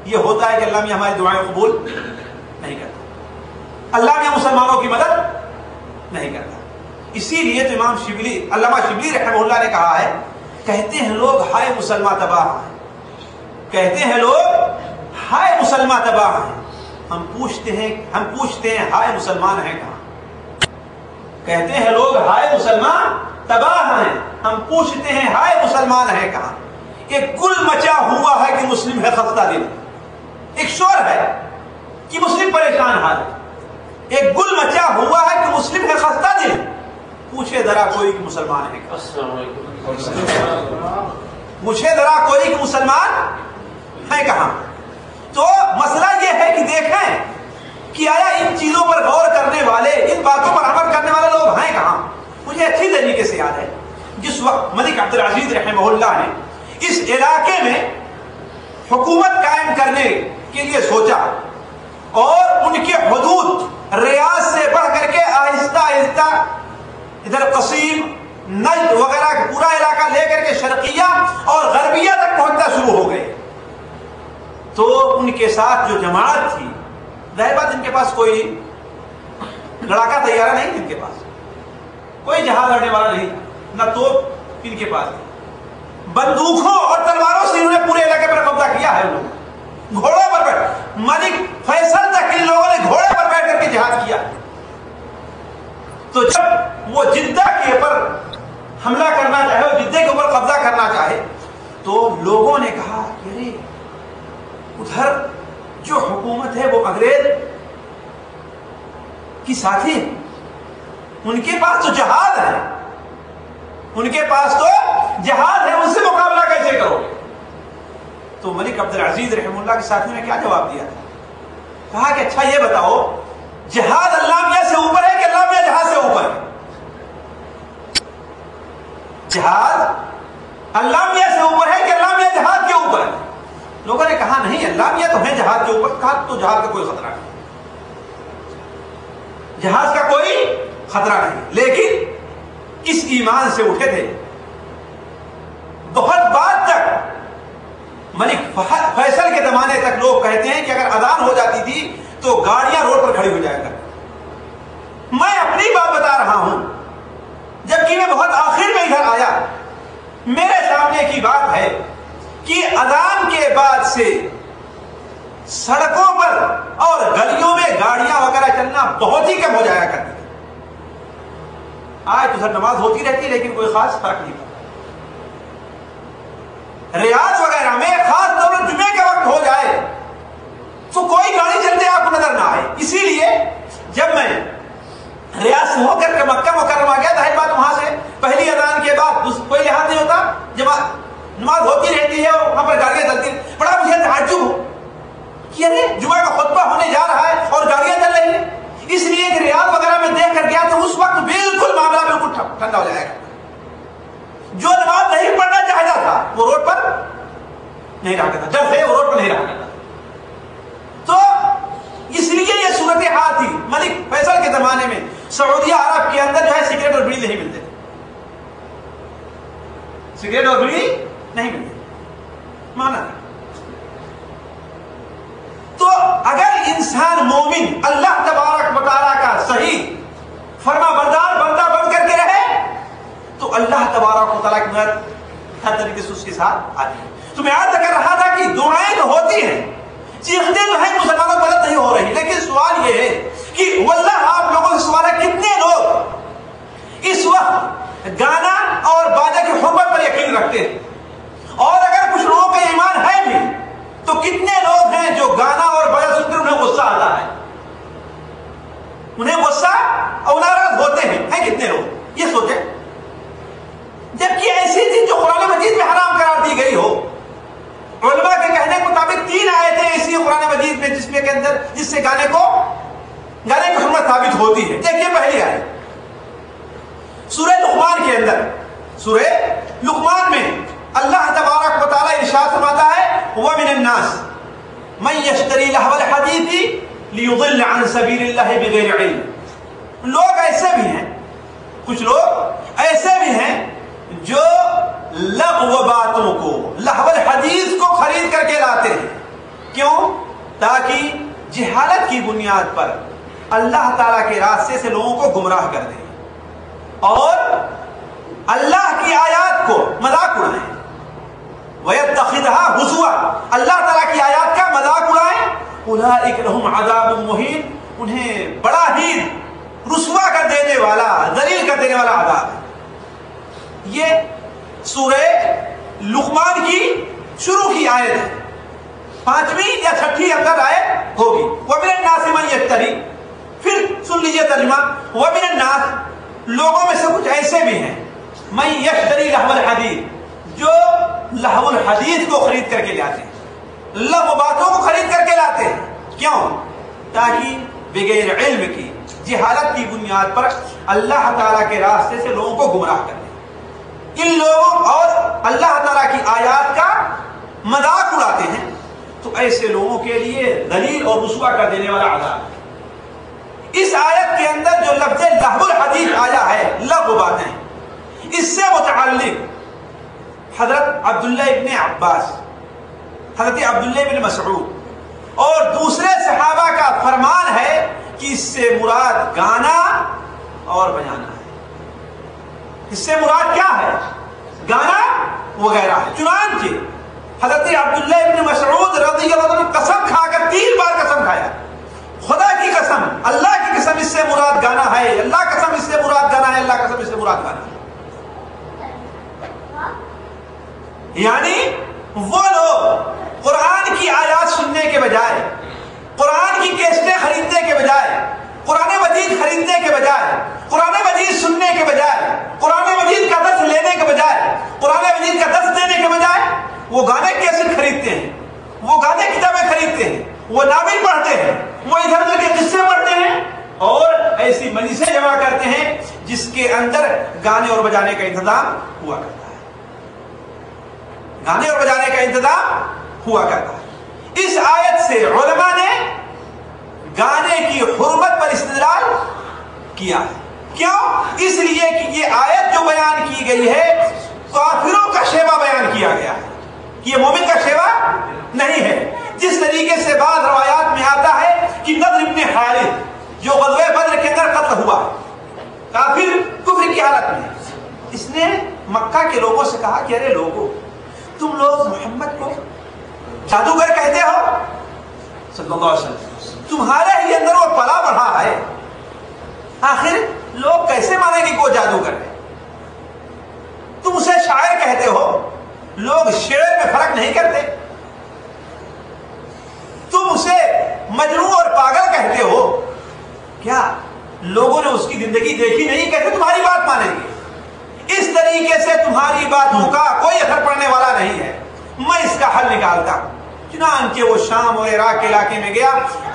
یہ ہوتا ہے کہ اللہ میاں ہماری دعائیں قبول نہیں کرتا, اللہ میاں مسلمانوں کی مدد نہیں کرتا. اسی لیے تو امام شبلی, علامہ شبلی رحمہ اللہ نے کہا ہے, کہتے ہیں لوگ ہائے مسلمہ تباہ ہیں, کہتے ہیں لوگ ہائے مسلمہ تباہ ہیں. ہم پوچھتے ہیں ہائے مسلمان ہیں کہاں. کہتے ہیں لوگ ہائے مسلمان تباہ ہیں, ہم پوچھتے ہیں ہائے مسلمان ہیں کہاں. ایک گل مچا ہوا ہے کہ مسلم ہے خستہ دل, ایک شور ہے کہ مسلم پریشان حال ہے. ایک گل مچا ہوا ہے کہ مسلم ہے خستہ دل, پوچھے ذرا کوئی کہ مسلمان ہے کہاں. پوچھے ذرا کوئی کہ مسلمان ہے کہاں. تو مسئلہ یہ ہے کہ دیکھیں کہ آیا ان چیزوں پر غور کرنے والے، ان باتوں پر عمل کرنے والے لوگ ہیں کہاں؟ مجھے اچھی طریقے سے یاد ہے جس وقت ملک عبدالعزیز رحمہ اللہ نے اس علاقے میں حکومت قائم کرنے کے لیے سوچا اور ان کے حدود ریاض سے بڑھ کر کے آہستہ آہستہ ادھر قصیم، نجد وغیرہ کا پورا علاقہ لے کر کے شرقیہ اور غربیہ تک پہنچنا شروع ہو گئے، تو ان کے ساتھ جو جماعت تھی، ظاہر بات ان کے پاس کوئی لڑاکا طیارہ نہیں، ان کے پاس کوئی جہاز لڑنے والا نہیں، نہ توپ ان کے پاس، بندوقوں اور تلواروں سے انہوں نے پورے علاقے پر قبضہ کیا ہے۔ لوگ گھوڑوں پر بیٹھ، ملک فیصل تک ان لوگوں نے گھوڑے پر بیٹھ کر کے جہاد کیا۔ تو جب وہ جدہ کے اوپر حملہ کرنا چاہے، وہ جدہ کے اوپر قبضہ کرنا چاہے، تو لوگوں نے کہا کہ ارے ادھر جو حکومت ہے وہ انگریز کی ساتھی ہے، ان کے پاس تو جہاز ہے، ان کے پاس تو جہاز ہے، ان سے مقابلہ کیسے کرو گے؟ تو ملک عبدالعزیز رحمہ اللہ کے ساتھیوں نے کیا جواب دیا تھا؟ کہا کہ اچھا یہ بتاؤ، جہاز الامیہ سے اوپر ہے کہ الامیہ جہاز سے اوپر ہے؟ جہاز الامیہ سے اوپر ہے کہ الامیہ جہاز کے اوپر ہے؟ لوگوں نے کہا نہیں، الامیہ تو ہے جہاز کے اوپر۔ کہا تو جہاز کا کوئی خطرہ نہیں، جہاز کا کوئی خطرہ نہیں، لیکن اس ایمان سے اٹھے تھے۔ بہت بعد تک ملک فیصل کے زمانے تک لوگ کہتے ہیں کہ اگر اذان ہو جاتی تھی تو گاڑیاں روڈ پر کھڑی ہو جایا کرتی۔ میں اپنی بات بتا رہا ہوں، جبکہ میں بہت آخر میں ادھر آیا، میرے سامنے کی بات ہے کہ اذان کے بعد سے سڑکوں پر اور گلیوں میں گاڑیاں وغیرہ چلنا بہت ہی کم ہو جایا کرتی ہے۔ آج تو سر نماز ہوتی رہتی ہے لیکن کوئی خاص فرق نہیں پڑتا۔ ریاض وغیرہ میں خاص طور پر جمعے کا وقت ہو جائے تو کوئی گاڑی چلتے آپ کو نظر نہ آئے۔ اسی لیے جب میں ریاض سے ہو کر کے مکہ مکرمہ گیا، ظاہر بات وہاں سے پہلی اذان کے بعد کوئی لحاظ نہیں ہوتا، نماز ہوتی رہتی ہے اور وہاں پر گاڑیاں چلتی ہیں۔ بڑا مجھے تعجب ہو کہ ارے جمعہ کا خطبہ ہونے جا رہا ہے اور گاڑیاں چل رہی ہیں۔ اس لیے کہ ریاض وغیرہ میں دیکھ کر گیا تو اس وقت بالکل معاملہ بالکل ٹھنڈا ہو جائے گا۔ جو نماز نہیں پڑھنا چاہتا تھا وہ روڈ پر نہیں رہا کرتا، ڈر سے وہ روڈ پر نہیں رہا کرتا۔ تو اس لیے یہ صورتحال تھی۔ ملک فیصل کے زمانے میں سعودیہ عرب کے اندر جو ہے سگریٹ اور بیڑی نہیں ملتے، سگریٹ اور بیڑی نہیں ملتے، مانا۔ تو اگر انسان مومن اللہ تبارک و تعالیٰ کا صحیح فرما بردار بندہ بن کر کے رہے تو اللہ تبارک و تعالیٰ کی مدد ہر طریقے سے اس کے ساتھ آتی ہے۔ تو میں آج کر رہا تھا کہ دعائیں تو ہوتی ہیں، چیختے تو ہیں، مسلمانوں کو مدد نہیں ہو رہی، لیکن سوال یہ ہے کہ واللہ آپ لوگوں سے سوال ہے کتنے لوگ اس وقت گانا اور باجا کی حرمت پر یقین رکھتے ہیں؟ اور اگر کچھ لوگوں کا ایمان ہے بھی تو کتنے لوگ ہیں جو گانا اور باجا سن کر انہیں غصہ آتا ہے، انہیں غصہ اور ناراض ہوتے ہیں کتنے لوگ؟ یہ سوچیں۔ جبکہ ایسی چیز جو قرآن مجید میں حرام قرار دی گئی ہو، علماء کے کہنے کے مطابق 3 آیتیں ایسی ہیں قرآن مجید میں جس سے گانے کی حرمت ثابت ہوتی ہے۔ دیکھیے پہلی آیت سورہ لقمان کے اندر، سورہ لقمان میں اللہ تبارک و تعالیٰ ارشاد فرماتا ہے وَمِنَ النَّاسِ مَن يَشْتَرِي لَهْوَ الْحَدِيثِ لِيُضِلَّ عَن سَبِيلِ اللَّهِ بِغَيْرِ عِلْمٍ۔ لوگ ایسے بھی ہیں، کچھ لوگ ایسے بھی ہیں جو لغو باتوں کو، لہو الحدیث کو خرید کر کے لاتے ہیں۔ کیوں؟ تاکہ جہالت کی بنیاد پر اللہ تعالیٰ کے راستے سے لوگوں کو گمراہ کر دیں اور اللہ کی آیات کو مذاق اڑائیں، وَيَتَّخِذْهَا هُزُوًا، اللہ تعالیٰ کی آیات کا مذاق اڑائیں۔ أُولَٰئِكَ لَهُمْ عَذَابٌ مُّهِينٌ، انہیں بڑا ہی رسوا کر دینے والا، ذلیل کر دینے والا عذاب ہے۔ یہ سورہ لقمان کی شروع کی آیت ہے، 5ویں یا 6ٹھی اندر آیت ہوگی۔ وَمِنَ النَّاسِ مَن يَشْتَرِي، پھر سن لیجئے ترجمہ، وَمِنَ النَّاسِ، لوگوں میں سے کچھ ایسے بھی ہیں، مَن يَشْتَرِي لَهْوَ الْحَدِيثِ، جو لہو الحدیث کو خرید کر کے لاتے ہیں، لغو باتوں کو خرید کر کے لاتے ہیں۔ کیوں؟ تاکہ بغیر علم کی، جہالت کی بنیاد پر اللہ تعالیٰ کے راستے سے لوگوں کو گمراہ کرتے ہیں، ان لوگوں اور اللہ تعالیٰ کی آیات کا مذاق اڑاتے ہیں، تو ایسے لوگوں کے لیے ذلیل اور رسوا کر دینے والا عذاب ہے۔ اس آیت کے اندر جو لفظ لہو الحدیث آیا ہے، لغو باتیں، اس سے متعلق حضرت عبداللہ ابن عباس، حضرت عبداللہ ابن مسعود اور دوسرے صحابہ کا فرمان ہے کہ اس سے مراد گانا اور بجانا ہے۔ اس سے مراد کیا ہے؟ گانا وغیرہ ہے۔ چنانچہ حضرت عبداللہ ابن مسعود رضی اللہ عنہ قسم کھا کر 3 بار قسم کھایا، خدا کی قسم، اللہ کی قسم، اس سے مراد گانا ہے، اللہ قسم اس سے مراد گانا ہے، اللہ قسم اس سے مراد گانا ہے۔ یعنی وہ لوگ قرآن کی آیات سننے کے بجائے، قرآن کی کیسٹیں خریدنے کے بجائے، قرآن مجید خریدنے کے بجائے، قرآن مجید سننے کے بجائے، قرآن مجید کا درس لینے کے بجائے، قرآن مجید کا درس دینے کے بجائے وہ گانے کیسے خریدتے ہیں، وہ گانے کتابیں خریدتے ہیں، وہ ناول پڑھتے ہیں، وہ ادھر ادھر کے قصے پڑھتے ہیں اور ایسی مجلسیں جمع کرتے ہیں جس کے اندر گانے اور بجانے کا انتظام ہوا کرتا ہے، گانے اور بجانے کا انتظام ہوا کرتا ہے۔ اس آیت سے علماء نے گانے کی حرمت پر استدلال کیا ہے۔ کیوں؟ اس لیے کہ یہ آیت جو بیان کی گئی ہے کافروں کا شیوا بیان کیا گیا ہے، یہ مومن کا شیوا نہیں ہے۔ جس طریقے سے بعض روایات میں آتا ہے کہ نضر ابن حارث جو غزوہ بدر کے اندر قتل ہوا کافر کفر کی حالت میں، اس نے مکہ کے لوگوں سے کہا کہ ارے لوگوں، تم لوگ محمد کو جادوگر کہتے ہو صلی اللہ علیہ وسلم، تمہارے ہی اندر وہ پلا بڑھا ہے، آخر لوگ کیسے مانیں گے کہ وہ جادوگر ہے؟ تم اسے شاعر کہتے ہو، لوگ شعر میں فرق نہیں کرتے، تم اسے مجنون اور پاگل کہتے ہو، کیا لوگوں نے اس کی زندگی دیکھی نہیں؟ کہتے تمہاری بات مانیں گے؟ اس طریقے سے تمہاری باتوں کا کوئی اثر پڑنے والا نہیں ہے، میں اس کا حل نکالتا ہوں۔ چنانچہ وہ شام اور عراق کے علاقے میں گیا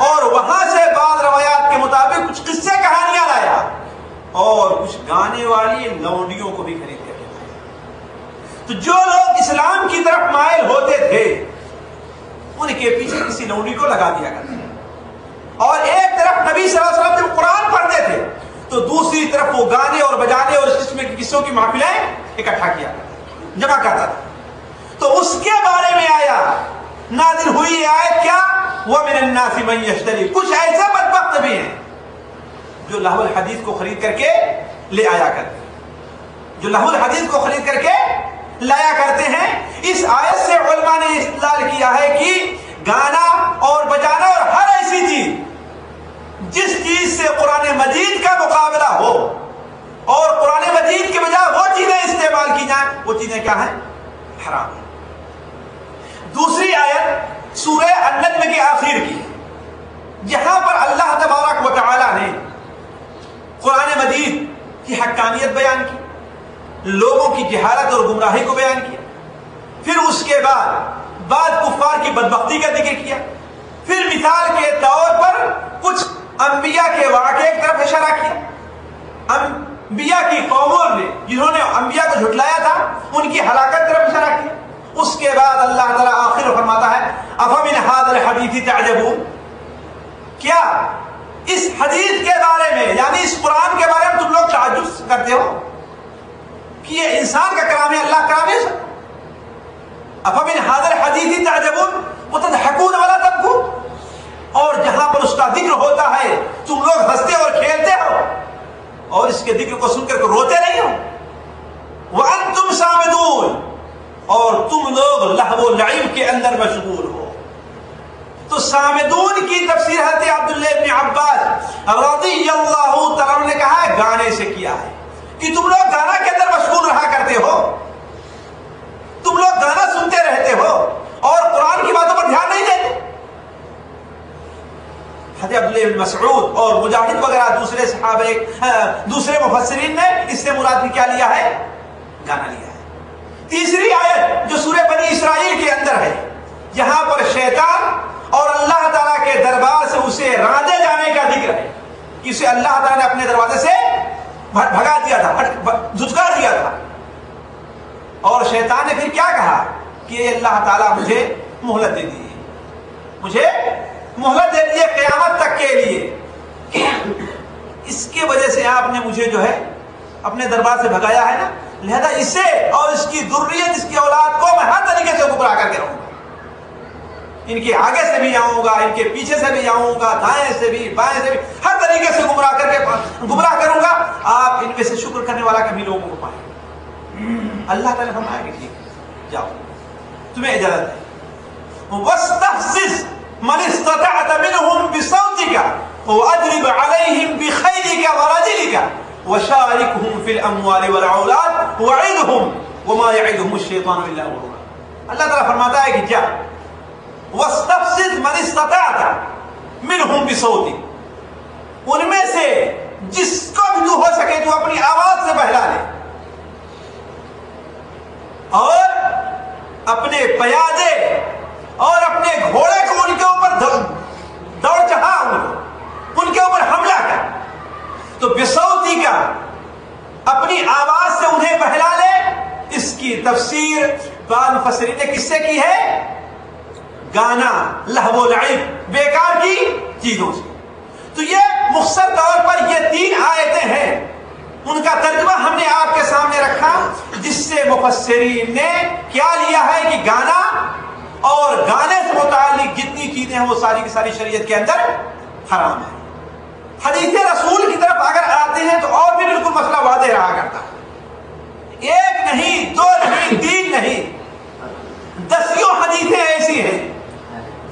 اور وہاں سے بعض روایات کے مطابق کچھ قصے کہانیاں لایا اور کچھ گانے والی لونڈیوں کو بھی خرید کر لایا۔ تو جو لوگ اسلام کی طرف مائل ہوتے تھے ان کے پیچھے کسی لونڈی کو لگا دیا کرتے تھے، اور ایک طرف نبی صلی اللہ علیہ وسلم جب قرآن پڑھتے تھے تو دوسری طرف وہ گانے اور بجانے اور اس قسم کی قصوں کی محفلیں اکٹھا کیا کرتا، جمع کرتا تھا۔ تو اس کے بارے میں آیا، نازل ہوئی آیت کیا؟ وَمِنَ النَّاسِ مَن يَشْتَرِي، کچھ ایسے بدبخت بھی ہیں جو لہو الحدیث کو خرید کر کے لے آیا کرتے ہیں، جو لہو الحدیث کو خرید کر کے لایا کرتے ہیں۔ اس آیت سے علماء نے استدلال کیا ہے کہ گانا اور بجانا اور ہر ایسی چیز جس چیز سے قرآن مجید کا مقابلہ ہو اور قرآن مجید کے بجائے وہ چیزیں استعمال کی جائیں، وہ چیزیں کیا ہیں؟ حرام ہیں۔ دوسری آیت سورہ النجم کے آخر کی، جہاں پر اللہ تبارک و تعالی نے قرآن مجید کی حقانیت بیان کی، لوگوں کی جہالت اور گمراہی کو بیان کیا، پھر اس کے بعد بعض کفار کی بدبختی کا ذکر کیا، پھر مثال کے طور پر کچھ انبیاء کے واقعے کی طرف اشارہ کیا، انبیاء کی قوموں نے جنہوں نے انبیاء کو جھٹلایا تھا ان کی ہلاکت کی طرف اشارہ کیا۔ اس کے بعد اللہ تعالیٰ آخر میں فرماتا ہے افمن ھذا الحدیث تعجبون، کیا اس حدیث کے بارے میں یعنی اس قرآن کے بارے میں تم لوگ تعجب کرتے ہو کہ یہ انسان کا کلام ہے، اللہ کا کلام ہے؟ افمن ھذا الحدیث تعجبون وتضحكون ولا تبكون، اور جہاں پر اس کا ذکر ہوتا ہے تم لوگ ہنستے اور کھیلتے ہو اور اس کے ذکر کو سن کر روتے نہیں ہو۔ وانتم سامدون، اور تم لوگ لہو و لعب کے اندر مشغول ہو۔ تو سامدون کی تفسیر حضرت عبداللہ ابن عباس رضی اللہ تعالیٰ عنہ نے کہا ہے گانے سے کیا ہے کہ تم لوگ گانا کے اندر مشغول رہا کرتے ہو، تم لوگ گانا سنتے رہتے ہو اور قرآن کی باتوں پر دھیان نہیں دیتے۔ حضرت عبداللہ بن مسعود اور مجاہد وغیرہ دوسرے صحابہ دوسرے مفسرین نے اس سے مراد کیا لیا ہے؟ گانا لیا ہے۔ تیسری آیت جو سورہ بنی اسرائیل کے اندر ہے، جہاں پر شیطان اور اللہ تعالیٰ کے کے دربار سے اسے راندے جانے کا ذکر ہے کہ اسے اللہ تعالیٰ نے اپنے دروازے سے بھگا دیا تھا، دھتکار دیا تھا. اور شیطان نے پھر کیا کہا کہ اللہ تعالیٰ مجھے مہلت دے دیجیے، مجھے مہلت دے دیجیے قیامت تک کے لیے، اس کی وجہ سے آپ نے مجھے جو ہے اپنے دربار سے بھگایا ہے نا، لہذا اسے اور اس کی ذریت، اس کی اولاد کو میں ہر طریقے سے گمراہ کر کے رہوں گا. ان کے آگے سے بھی جاؤں گا، ان کے پیچھے سے بھی جاؤں گا، دائیں سے بھی بائیں سے بھی، ہر طریقے سے گمراہ کروں گا. آپ ان میں سے شکر کرنے والا کبھی لوگوں کو پائیں. اللہ تعالیٰ نے فرمایا کہ ٹھیک ہے جاؤ، تمہیں اجازت ہے. وَاسْتَفْزِزْ مَنِ اسْتَطَعْتَ مِنْهُمْ بِصَوْتِكَ وَأَجْلِبْ عَلَيْهِمْ بِخَيْلِكَ وَرَجِلِكَ وَشَارِكْهُمْ فِي الْأَمْوَالِ وَالْأَوْلَادِ وَعِدْهُمْ وَمَا يَعِدُهُمُ الشَّيْطَانُ إِلَّا غُرُورًا. اللہ تعالیٰ فرماتا ہے کہ جا وَاسْتَفْزِزْ مَنِ اسْتَطَعْتَ مِنْهُمْ بِصَوْتِكَ، ان میں سے جس کو بھی تو ہو سکے تو اپنی آواز سے بہلا لے، اور اپنے پیادے اور اپنے گھوڑے کو ان کے اوپر دوڑ چڑھا، ان کے اوپر حملہ کر. تو بصوتی کا اپنی آواز سے انہیں بہلا لے. اس کی تفسیر بعض مفسرین نے کس سے کی ہے؟ گانا، لہو و لعب، بیکار کی چیزوں سے. تو یہ مختصر طور پر یہ 3 آیتیں ہیں، ان کا ترجمہ ہم نے آپ کے سامنے رکھا، جس سے مفسرین نے کیا لیا ہے کہ گانا اور گانے سے متعلق جتنی چیزیں ہیں وہ ساری کی ساری شریعت کے اندر حرام ہے. حدیث رسول کی طرف اگر آتے ہیں تو اور بھی بالکل مسئلہ واضح رہا کرتا ہے. 1 نہیں، 2 نہیں، 3 نہیں، 10 حدیثیں ایسی ہیں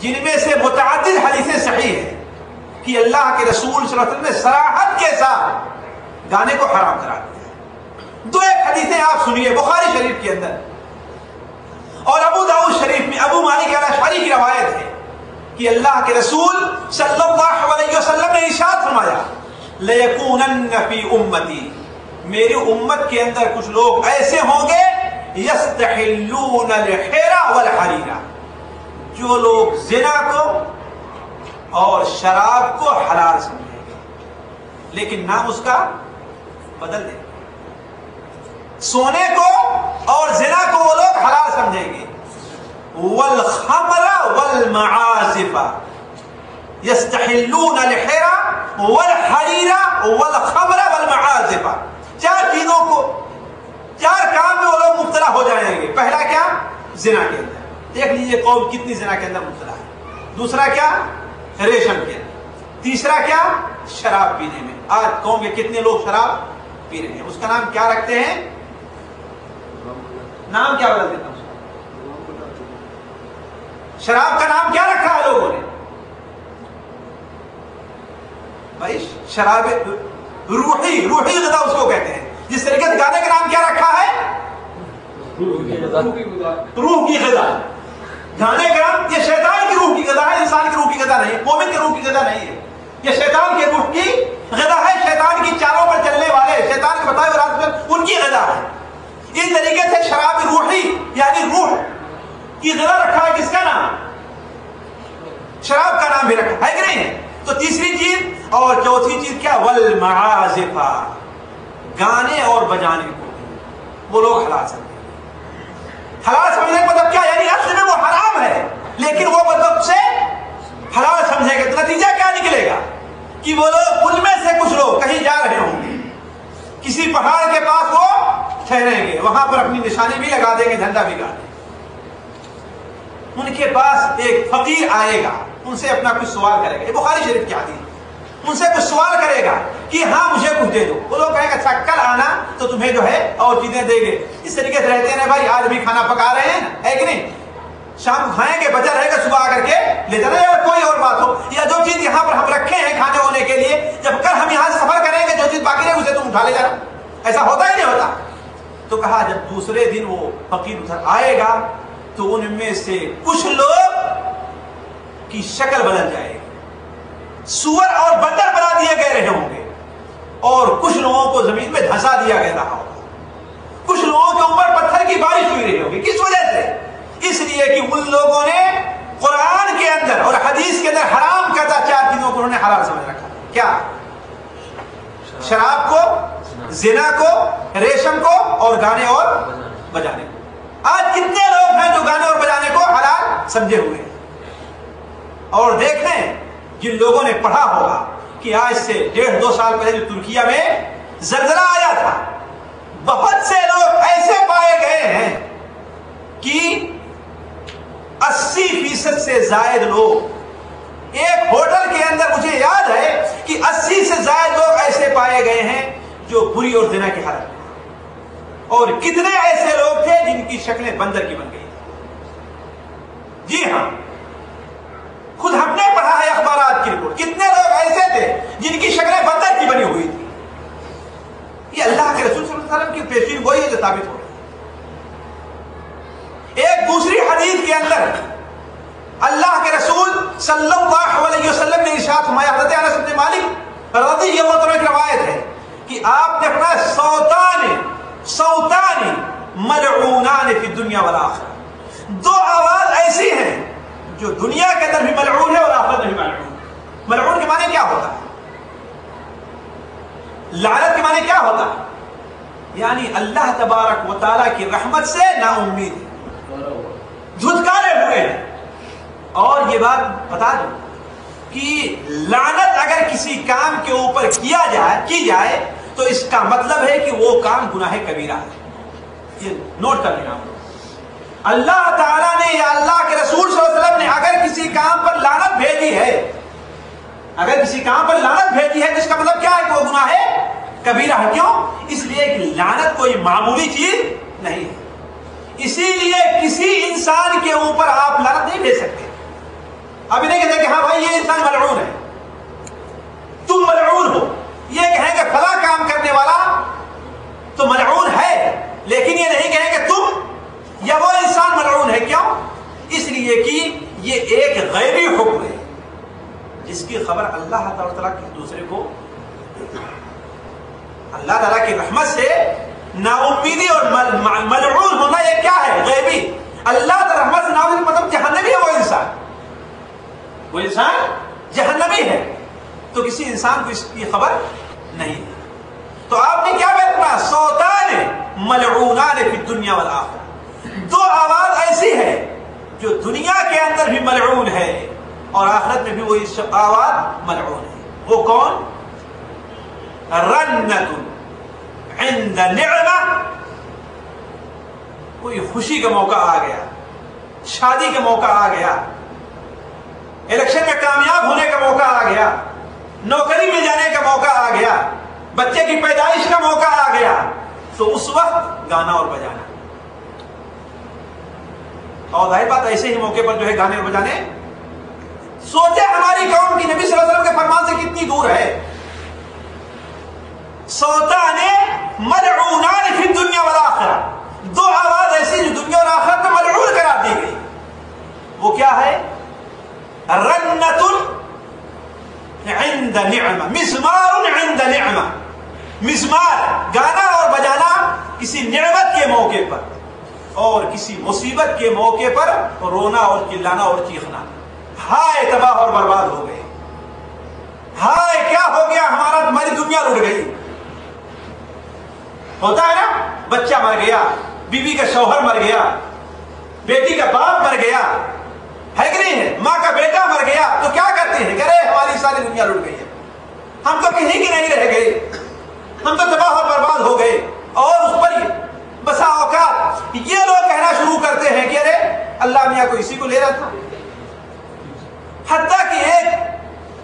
جن میں سے متعدد حدیثیں صحیح ہیں کہ اللہ کے رسول صلی اللہ علیہ وسلم نے صراحت کے ساتھ گانے کو حرام کرا دیا. 2 حدیثیں آپ سنیے بخاری شریف کے اندر اور ابو داؤد شریف میں ابو مالک الاشعری کی روایت ہے کہ اللہ کے رسول صلی اللہ علیہ وسلم نے ارشاد فرمایا لَيَكُونَنَّ فِي أُمَّتِي، میری امت کے اندر کچھ لوگ ایسے ہوں گے يَسْتَحِلُّونَ الْحِرَ وَالْحَرِيرَ، جو لوگ زنا کو اور شراب کو حلال سمجھیں گے لیکن نام اس کا بدل دیں گے. سونے کو اور زنا کو وہ لوگ حلال سمجھیں گے. والخمر والمعازف يستحلون الحرى والحرير والخمر والمعازف، 4 چیزوں کو، 4 کام میں وہ لوگ مبتلا ہو جائیں گے. پہلا کیا؟ زنا کے اندر. دیکھ لیجیے قوم کتنی زنا کے اندر مبتلا ہے. دوسرا کیا؟ ریشم کے اندر. تیسرا کیا؟ شراب پینے میں. آج قوم کے کتنے لوگ شراب پی رہے ہیں. اس کا نام کیا رکھتے ہیں؟ نام کیا بدل دیتا ہوں؟ شراب کا نام کیا رکھا ہے لوگوں نے؟ بھائی شراب روحی غذا اس کو کہتے ہیں. جس طریقے سے گانے کا نام کیا رکھا ہے؟ روح کی غذا. گانے کا نام یہ شیطان کی روح کی غذا ہے، انسان کی روح کی غذا نہیں، مومن کی روح کی غذا نہیں ہے. یہ شیطان کی روح کی غذا ہے، شیطان کی چالوں پر چلنے والے، شیطان کے بتائے ہوئے راستے ان کی غذا ہے. اس طریقے سے شراب روحی یعنی روح کی غذا رکھا ہے. کس کا نام؟ شراب کا نام بھی رکھا ہے کہ نہیں ہے؟ تو تیسری چیز اور چوتھی چیز کیا؟ والمعازف، گانے اور بجانے کو وہ لوگ حلال سمجھیں. حلال سمجھنے کا مطلب کیا؟ یعنی اصل میں وہ حرام ہے لیکن وہ مطلب سے حلال سمجھے گا. تو نتیجہ کیا نکلے گا کہ وہ لوگ، ان میں سے کچھ لوگ کہیں جا رہے ہوں گے، کسی پہاڑ کے پاس وہ ٹھہریں گے، وہاں پر اپنی نشانی بھی لگا دیں گے، جھنڈا بھی گاڑیں گے. ان کے پاس ایک فقیر آئے گا، ان سے اپنا کچھ سوال کرے گا. یہ بخاری شریف کی حدیث. ان سے کچھ سوال کرے گا کہ ہاں مجھے کچھ دے دو. وہ لوگ کہیں گے اچھا کل آنا تو تمہیں جو ہے اور چیزیں دیں گے. اس طریقے سے رہتے ہیں بھائی. آج بھی کھانا پکا رہے ہیں ہے کہ نہیں؟ شام کو کھائیں گے، بچا رہے گا، صبح آ کر کے لے جانا. یا کوئی اور بات ہو یا جو چیز یہاں پر ہم رکھے ہیں کھانے ہونے کے لیے، جب کل ہم یہاں سے سفر کریں گے جو چیز باقی رہے اسے تم اٹھا لے جانا. ایسا ہوتا ہی نہیں ہوتا. تو کہا جب دوسرے دن وہ فقیر ادھر آئے گا تو ان میں سے کچھ لوگ کی شکل بدل جائے گی، سور اور بندر بنا دیے گئے رہے ہوں گے، اور کچھ لوگوں کو زمین میں دھسا دیا گیا رہا ہوگا، کچھ لوگوں کے اوپر پتھر کی بارش ہوئی رہی ہوگی. کس وجہ سے؟ اس لیے کہ ان لوگوں نے قرآن کے اندر اور حدیث کے اندر حرام کیا؟ شراب کو، زنا کو، ریشم کو اور گانے اور بجانے کو. آج کتنے لوگ ہیں جو گانے اور بجانے کو حلال سمجھے ہوئے ہیں؟ اور دیکھیں جن لوگوں نے پڑھا ہوگا کہ آج سے 1.5-2 سال پہلے جو ترکیہ میں زلزلہ آیا تھا، بہت سے لوگ ایسے پائے گئے ہیں کہ 80% سے زائد لوگ ایک ہوٹل کے اندر، مجھے یاد ہے کہ 80 سے زائد لوگ ایسے پائے گئے ہیں جو بری اور زنا کی حالت میں، اور کتنے ایسے لوگ تھے جن کی شکلیں بندر کی بن گئی. جی ہاں، خود ہم نے پڑھا ہے اخبارات کی رپورٹ، کتنے لوگ ایسے تھے جن کی شکلیں بندر کی بنی ہوئی تھی. یہ اللہ کے رسول صلی اللہ علیہ وسلم کی پیشین گوئی ہے جو ثابت ہو رہی ہے. ایک دوسری حدیث کے اندر اللہ کے رسول صلی اللہ علیہ وسلم نے ارشاد فرمایا، حضرت انس بن مالک رضی اللہ عنہ کی روایت ہے کہ آپ نے فرمایا صوتان ملعونان فی الدنیا والآخرہ، 2 آواز ایسی ہیں جو دنیا کے اندر بھی ملعون ہے اور آخرت میں بھی ملعون. ملعون کے معنی کیا ہوتا ہے؟ لعنت کے معنی کیا ہوتا ہے؟ یعنی اللہ تبارک و تعالیٰ کی رحمت سے نا امید، دھتکارے ہوئے ہیں. اور یہ بات بتا دوں کہ لعنت اگر کسی کام کے اوپر کی جائے تو اس کا مطلب ہے کہ وہ کام گناہ کبیرہ ہے. یہ نوٹ کر لینا. اللہ تعالیٰ نے یا اللہ کے رسول صلی اللہ علیہ وسلم نے اگر کسی کام پر لعنت بھیجی ہے، تو اس کا مطلب کیا ہے کہ وہ گناہ کبیرہ ہے. کیوں؟ اس لیے کہ لعنت کوئی معمولی چیز نہیں ہے. اسی لیے کسی انسان کے اوپر آپ لعنت نہیں بھیج سکتے. ابھی نہیں کہتے کہ ہاں بھائی یہ انسان ملعون ہے، تم ملعون ہو. یہ کہیں کہ فلاں کام کرنے والا تو ملعون ہے، لیکن یہ نہیں کہیں کہ تم یا وہ انسان ملعون ہے. کیوں؟ اس لیے کہ یہ ایک غیبی حکم ہے جس کی خبر اللہ تعالیٰ کی دوسرے کو. اللہ تعالیٰ کی رحمت سے نا امیدی اور ملعون ہونا یہ کیا ہے؟ غیبی. اللہ تعالیٰ رحمت سے نا امید مطلب جہنمی ہے. وہ انسان جہنمی ہے، تو کسی انسان کو اس کی خبر نہیں ہے. تو آپ نے کیا بتایا؟ صوتان ملعونان فی الدنیا والآخرہ، 2 آواز ایسی ہے جو دنیا کے اندر بھی ملعون ہے اور آخرت میں بھی وہی آواز ملعون ہے. وہ کون؟ رنت عند نعمہ، کوئی خوشی کا موقع آ گیا، شادی کا موقع آ گیا، الیکشن میں کامیاب ہونے کا موقع آ گیا، نوکری میں جانے کا موقع آ گیا، بچے کی پیدائش کا موقع آ گیا، تو اس وقت گانا اور بجانا. اور ظاہر بات ایسے ہی موقع پر جو ہے گانے اور بجانے. سوچے ہماری قوم کی نبی صلی اللہ علیہ وسلم کے فرمان سے کتنی دور ہے. صوتان ملعونان فی الدنیا والآخرہ، 2 آواز ایسی جو دنیا اور آخرت میں ملعون قرار دی گئی. وہ کیا ہے؟ رنت عند نعمہ، مسمار عند نعمہ. مسمار گانا اور بجانا کسی نعمت کے موقع پر اور کسی مصیبت کے موقع پر رونا اور چلانا اور چیخنا. ہائے تباہ اور برباد ہو گئے، ہائے کیا ہو گیا، ہماری دنیا لٹ گئی. ہوتا ہے نا، بچہ مر گیا، بیوی کا شوہر مر گیا، بیٹی کا باپ مر گیا، ہے کہ نہیں ہے، ماں کا بیٹا مر گیا، تو کیا کرتے ہیں؟ کہ ہماری ساری دنیا لٹ گئی ہے، ہم تو کہیں کی نہیں رہ گئے، ہم تو تباہ اور برباد ہو گئے. اور اس پر بسا اوقات یہ لوگ کہنا شروع کرتے ہیں کہ ارے اللہ میاں کو اسی کو لے رہا تھا. حتیٰ کہ ایک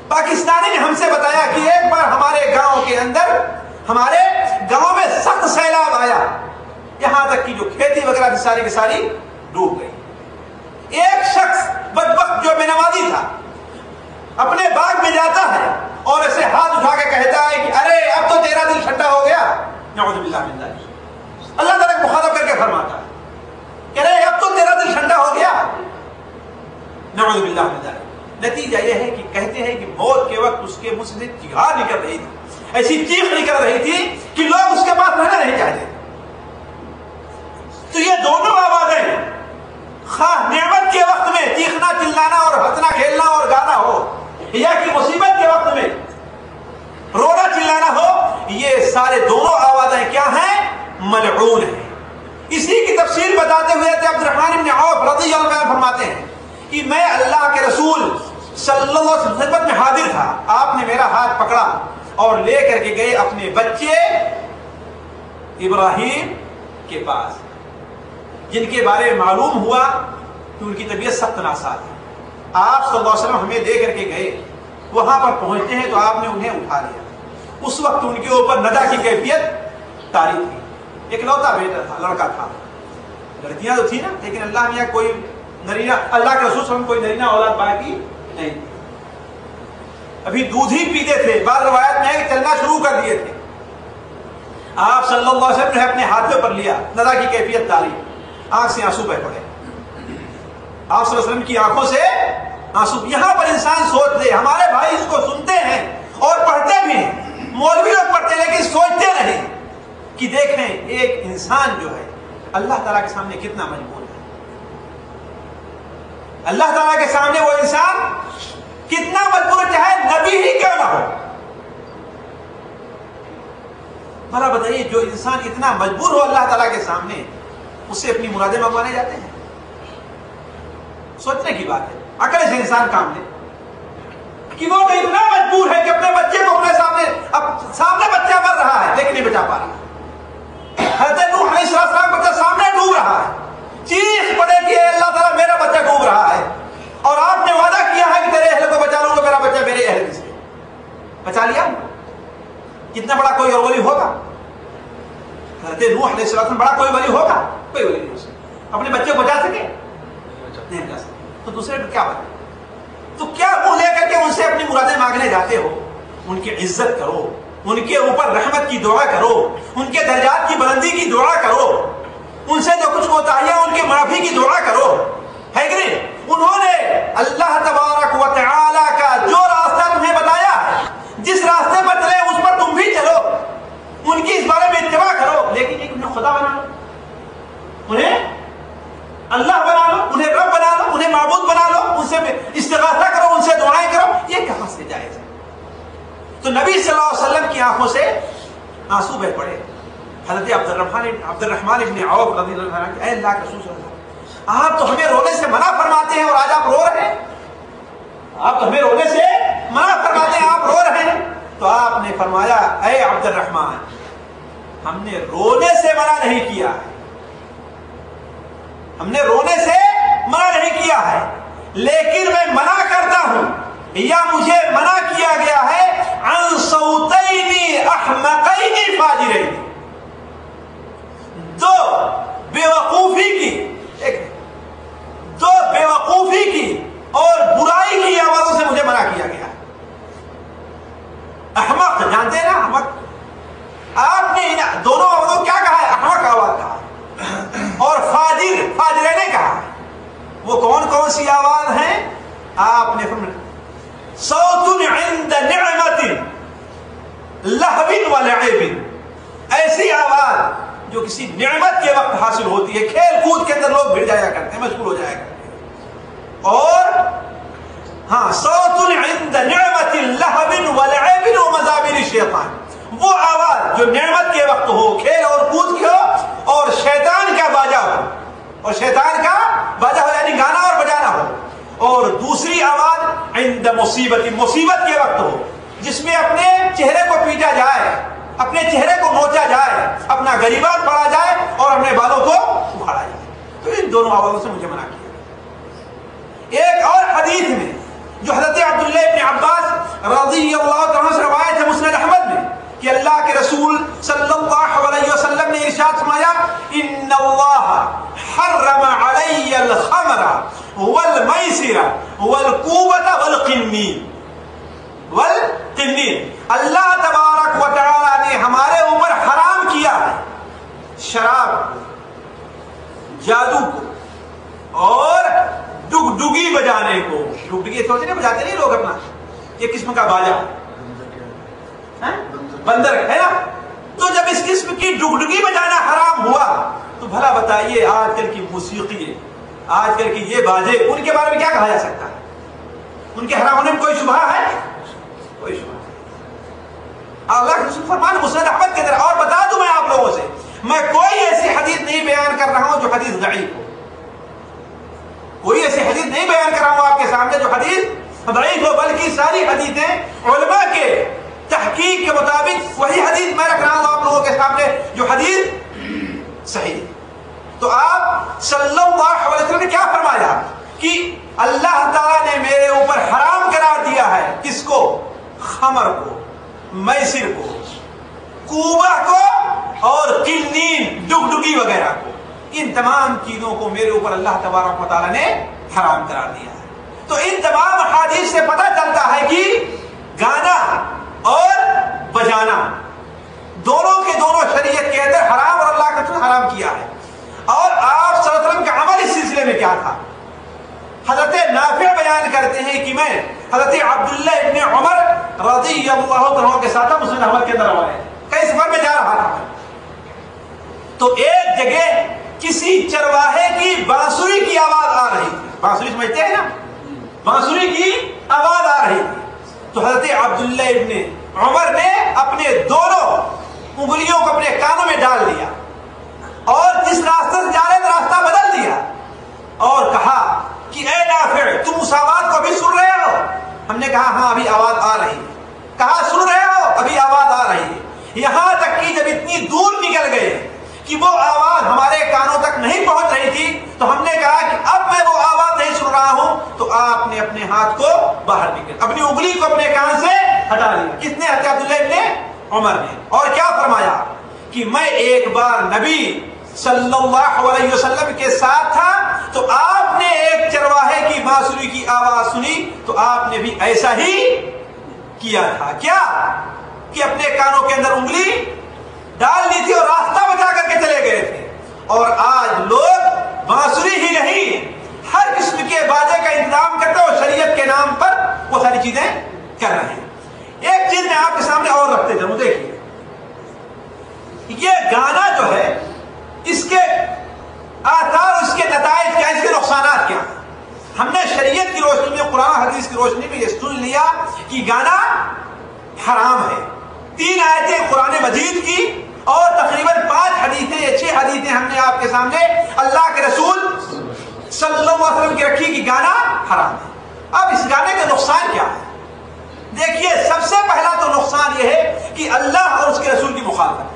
پاکستانی نے ہم سے بتایا کہ ایک بار ہمارے گاؤں کے اندر، ہمارے گاؤں میں سخت سیلاب آیا، یہاں تک کہ جو کھیتی وغیرہ بھی ساری کی ساری ڈوب گئی. ایک شخص بدبخت جو بے نمازی تھا اپنے باغ میں جاتا ہے اور ایسے ہاتھ اٹھا کے کہتا ہے کہ ارے اب تو تیرا دل ٹھنڈا ہو گیا. نعوذ باللہ من ذلک. اللہ تعالیٰ کو مخاطب کر کے فرماتا ہے کہ ارے اب تو تیرا دل ٹھنڈا ہو گیا. نعوذ باللہ من ذلک. نتیجہ یہ ہے کہ کہتے ہیں کہ موت کے وقت اس کے منہ سے چیخار نکل رہی تھی، ایسی چیخ نکل رہی تھی کہ لوگ اس کے پاس رہنا نہیں چاہتے. تو یہ دونوں آوازیں، خواہ نعمت کے وقت میں چیخنا چلانا اور ہنسنا کھیلنا اور گانا ہو، یا کہ مصیبت کے وقت میں سارے دونوں آوازیں کیا ہیں؟ ملعون ہیں۔ اسی کی تفصیل بتاتے ہوئے عبد الرحمن بن عوف رضی اللہ عنہ فرماتے ہیں کہ میں اللہ کے رسول صلی اللہ علیہ وسلم خدمت میں حاضر تھا، آپ نے میرا ہاتھ پکڑا اور لے کر کے گئے اپنے بچے ابراہیم کے پاس، جن کے بارے میں معلوم ہوا کہ ان کی طبیعت سخت ناساز ہے۔ آپ صلی اللہ علیہ وسلم ہمیں دے کر کے گئے، وہاں پر پہنچتے ہیں تو آپ نے انہیں اٹھا لیا۔ اس وقت ان کے اوپر ندا کی کیفیت طاری تھی، ایک لوتا بیٹا تھا، لڑکا تھا، لڑکیاں تو تھی نا، لیکن اللہ میاں کوئی نرینہ، اللہ کے رسول صلی اللہ علیہ وسلم کوئی نرینہ اولاد باقی نہیں تھی، ابھی دودھ ہی پیتے تھے، بعض روایت میں ہے کہ چلنا شروع کر دیے تھے۔ آپ صلی اللہ علیہ وسلم نے اپنے ہاتھوں پر لیا، ندا کی کیفیت طاری، آنکھ سے آنسو بہ پڑے، آپ صلی اللہ علیہ وسلم کی آنکھوں سے آنسو۔ یہاں پر انسان سوچ لے، ہمارے بھائی اس کو سنتے ہیں اور پڑھتے بھی ہیں، مولوی لوگ پڑھتے لیکن سوچتے نہیں کہ دیکھیں ایک انسان جو ہے اللہ تعالیٰ کے سامنے کتنا مجبور ہے، اللہ تعالیٰ کے سامنے وہ انسان کتنا مجبور ہے، چاہے نبی ہی کیوں نہ ہو۔ بھلا بتائیے جو انسان اتنا مجبور ہو اللہ تعالیٰ کے سامنے، اس سے اپنی مرادیں منگوانے جاتے ہیں؟ سوچنے کی بات ہے، عقل سے انسان کام لے کہ وہ تو اتنا مجبور ہے کہ اپنے بچے کو اپنے سامنے بچہ مر رہا ہے لیکن نہیں بچا پا رہا۔ حضرت نوح علیہ السلام بچہ سامنے ڈوب رہا ہے، چیخ پڑے کہ اے اللہ تعالیٰ میرا بچہ ڈوب رہا ہے، اور آپ نے وعدہ کیا ہے کہ تیرے اہل کو بچا لوں گا، میرا بچہ میرے اہل سے بچا لیا۔ کتنا بڑا کوئی اور ولی ہوگا؟ حضرت نوح علیہ السلام بڑا کوئی ولی ہوگا؟ کوئی ولی نہیں ہو سکتا، اپنے بچے کو بچا سکے؟ نہیں بچا سکے، تو دوسرے کو کیا بتا؟ تو کیا منہ لے کر کے ان سے اپنی مرادیں مانگنے جاتے ہو؟ ان کی عزت کرو، ان کے اوپر رحمت کی دعا کرو، ان کے درجات کی بلندی کی دعا کرو، ان سے جو کچھ کوتاہیاں ان کے معافی کی دعا کرو، ہے کہ نہیں؟ انہوں نے اللہ تبارک و تعالی کا جو راستہ تمہیں بتایا، جس راستے پر چلے اس پر تم بھی چلو، ان کی اس بارے میں اتباع کرو، لیکن ایک انہیں خدا بنا لو، انہیں اللہ بنا لو، انہیں رب بنا لو، انہیں معبود بنا لو، ان سے استغاثہ کرو، ان سے دعائیں کرو، یہ کہاں سے جائز ہے؟ تو نبی صلی اللہ علیہ وسلم کی آنکھوں سے آنسو بہ پڑے۔ حضرت عبد الرحمن ابن عوف رضی اللہ عنہ، اے اللہ کے رسول صلی اللہ علیہ وسلم، آپ تو ہمیں رونے سے منع فرماتے ہیں اور آج آپ رو رہے ہیں، آپ تو ہمیں رونے سے منع فرماتے ہیں، آپ رو رہے ہیں۔ تو آپ نے فرمایا اے عبد الرحمن، ہم نے رونے سے منع نہیں کیا ہے، ہم نے رونے سے منع نہیں کیا ہے، لیکن میں منع کرتا ہوں یا مجھے منع کیا گیا ہے عن صوتین احمقین فاجرین، دو بیوقوفی کی اور برائی کی آوازوں سے مجھے منع کیا گیا ہے۔ احمق جانتے ہیں نا، احمق، آپ نے دونوں آوازوں کیا کہا ہے؟ احمق آواز کہا اور فاجر نے کہا۔ وہ کون کون سی آواز ہیں؟ آپ نے فرمایا صوت عند نعمت لہو و لعب، ایسی آواز جو کسی نعمت کے وقت حاصل ہوتی ہے، کھیل کود کے اندر لوگ بھڑ جایا کرتے ہیں، مشغول ہو جایا کرتے ہیں، اور ہاں صوت عند نعمت لہو و لعب و مزامیر الشیطان، وہ آواز جو نعمت کے وقت ہو، کھیل اور کود کی ہو، اور شیطان کا باجا ہو، اور شیطان کا باجا ہو یعنی گانا اور بجانا ہو، اور دوسری آواز عند مصیبت، مصیبت کے وقت ہو، جس میں اپنے چہرے کو پیٹا جائے، اپنے چہرے کو نوچا جائے، اپنا غریبان پڑا جائے اور اپنے بالوں کو اکھاڑا جائے۔ تو ان دونوں آوازوں سے مجھے منع کیا۔ ایک اور حدیث میں جو حضرت عبداللہ ابن عباس رضی اللہ عنہ سے روایت ہے مسند احمد میں، کہ اللہ کے رسول صلی اللہ علیہ وسلم نے ارشاد فرمایا ان اللہ حرم علی الخمر والمیسر والکوبۃ والقنین، اللہ تبارک و تعالی نے ہمارے اوپر حرام کیا ہے شراب، جادو کو اور ڈگڈگی بجانے کو۔ ڈگڈگی سوچ نہیں بجاتے نہیں لوگ اپنا، یہ قسم کا باجا بندر ہے نا، تو جب اس قسم کی ڈگڈگی بجانا حرام ہوا تو بھلا بتائیے آج کل کی موسیقی، آج کل کی یہ باجے، ان کے بارے میں کیا کہا جا سکتا ہے؟ ان کے حرام ہونے میں کوئی شبہ ہے؟ کوئی شبہ نہیں۔ اللہ کے رسول فرمان مسند احمد کے اندر. اور بتا دوں میں آپ لوگوں سے، میں کوئی ایسی حدیث نہیں بیان کر رہا ہوں جو حدیث ضعیف ہو. کوئی ایسی حدیث نہیں بیان کر رہا ہوں آپ کے سامنے جو حدیث ضعیف ہو، بلکہ ساری حدیثیں علماء کے تحقیق کے مطابق وہی حدیث میں رکھ رہا ہوں آپ لوگوں کے سامنے جو حدیث صحیح. تو آپ صلی اللہ علیہ وسلم نے کیا فرمایا کہ اللہ تعالیٰ نے میرے اوپر حرام قرار دیا ہے کس کو؟ خمر کو، میسر کو، کوبہ کو اور قنین ڈگڈگی وغیرہ کو. ان تمام چیزوں کو میرے اوپر اللہ تبارک و تعالیٰ نے حرام قرار دیا ہے. تو ان تمام احادیث سے پتہ چلتا ہے کہ گانا اور بجانا دونوں کے دونوں شریعت کے اندر حرام اور اللہ کا رسول حرام کیا ہے. اور آپ صلی اللہ علیہ وسلم کا عمل اس سلسلے میں کیا تھا؟ حضرت نافع بیان کرتے ہیں کہ میں حضرت عبداللہ ابن عمر رضی اللہ عنہ کے ساتھ مسند احمد کے اندر روایت ہے، کئی سفر میں جا رہا تھا تو ایک جگہ کسی چرواہے کی بانسری کی آواز آ رہی تھی. بانسری سمجھتے ہیں نا؟ بانسری کی آواز آ رہی تھی. تو حضرت عبداللہ ابن عمر نے اپنے دونوں انگلیوں کو اپنے کانوں میں ڈال دیا اور جس راستے سے جا رہے تھے راستہ بدل دیا اور کہا کہ اے نافع تم اس آواز کو ابھی سن رہے ہو؟ ہم نے کہا ہاں ابھی آواز آ رہی ہے. کہا سن رہے ہو؟ ابھی آواز آ رہی ہے. یہاں تک کہ جب اتنی دور نکل گئے کہ وہ آواز ہمارے کانوں تک نہیں پہنچ رہی تھی تو ہم نے کہا کہ اب میں وہ آواز نہیں سن رہا ہوں. تو آپ نے اپنے ہاتھ کو باہر نکل اپنی انگلی کو اپنے کان سے ہٹا لیا. کس نے؟ حضرت عبداللہ ابن عمر نے. اور کیا فرمایا کہ میں ایک بار نبی صلی اللہ علیہ وسلم کے ساتھ تھا تو آپ نے ایک چرواہے کی بانسری کی آواز سنی تو آپ نے بھی ایسا ہی کیا تھا. کیا کہ اپنے کانوں کے اندر انگلی ڈال دی تھی اور راستہ بچا کر کے چلے گئے تھے. اور آج لوگ بانسری ہی نہیں ہر قسم کے باجے کا انتظام کرتے ہیں اور شریعت کے نام پر وہ ساری چیزیں کر رہے ہیں. ایک چیز میں آپ کے سامنے اور رکھتے ضرور دیکھیے، یہ گانا جو ہے اس کے آثار، اس کے نتائج کیا، اس کے نقصانات کیا ہیں. ہم نے شریعت کی روشنی میں، قرآن حدیث کی روشنی میں یہ سن لیا کہ گانا حرام ہے. 3 آیتیں قرآن مجید کی اور تقریباً 5 حدیثیں یا 6 حدیثیں ہم نے آپ کے سامنے اللہ کے رسول صلی اللہ علیہ وسلم کی رکھی کہ گانا حرام ہے. اب اس گانے کا نقصان کیا ہے؟ دیکھیے سب سے پہلا تو نقصان یہ ہے کہ اللہ اور اس کے رسول کی مخالفت ہے.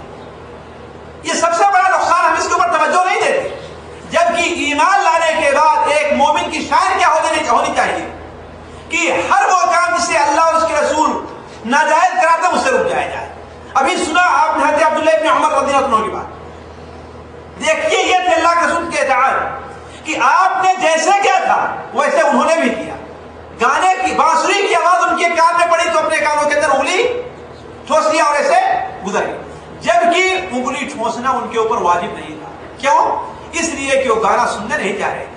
یہ سب سے بڑا نقصان، ہم اس کے اوپر توجہ نہیں دیتے. جبکہ ایمان لانے کے بعد ایک مومن کی شان کیا ہونی چاہیے کہ ہر وہ کام جسے اللہ اور اس کے رسول ناجائز کراتے ہیں اس سے رک جائے. ابھی سنا آپ نے حضرت عبداللہ ابن عمر رضی اللہ عنہ کی بات. دیکھیے یہ تھے اللہ کے رسول کے اطاعت کہ آپ نے جیسے کیا تھا ویسے انہوں نے بھی کیا. گانے کی بانسری کی آواز ان کے کان میں پڑی تو اپنے کانوں کے اندر انگلی ٹھوس لیا اور ایسے گزر گئی. جبکہ انگلی ٹھونسنا ان کے اوپر واجب نہیں تھا. کیوں؟ اس لیے کہ وہ گانا سننے نہیں جا رہے تھے.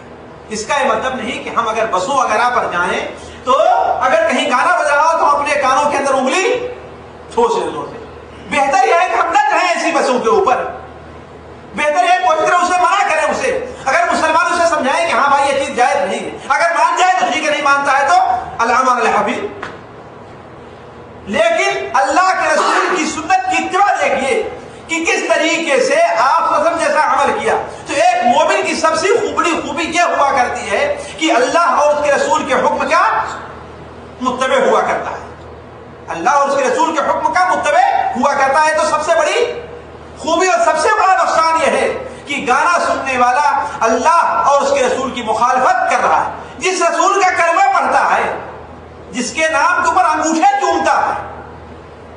اس کا یہ مطلب نہیں کہ ہم اگر بسوں وغیرہ پر جائیں تو اگر کہیں گانا بج رہا ہو تو اپنے کانوں کے اندر انگلی ٹھوس لیں. بہتر یہ ہے کہ ہم نہ رہیں ایسی بسوں کے اوپر. بہتر یہ کوئی طرح اسے منع کریں. اسے اگر مسلمان اسے سمجھائیں کہ ہاں بھائی یہ چیز جائز نہیں ہے، اگر مان جائے تو ٹھیک ہے، نہیں مانتا ہے تو الحمد للہ. لیکن اللہ کے رسول کی سنت کی اتباع دیکھیے کہ کس طریقے سے آپ وسلم جیسا عمل کیا. تو ایک مومن کی سب سے بڑی خوبی یہ ہوا کرتی ہے کہ اللہ اور اس کے رسول کے حکم کا متبع ہوا کرتا ہے. اللہ اور اس کے رسول کے حکم کا متبع ہوا کرتا ہے. تو سب سے بڑی خوبی اور سب سے بڑا نقصان یہ ہے کہ گانا سننے والا اللہ اور اس کے رسول کی مخالفت کر رہا ہے. جس رسول کا کلمہ پڑھتا ہے، جس کے نام کے اوپر انگوٹھے چومتا ہے،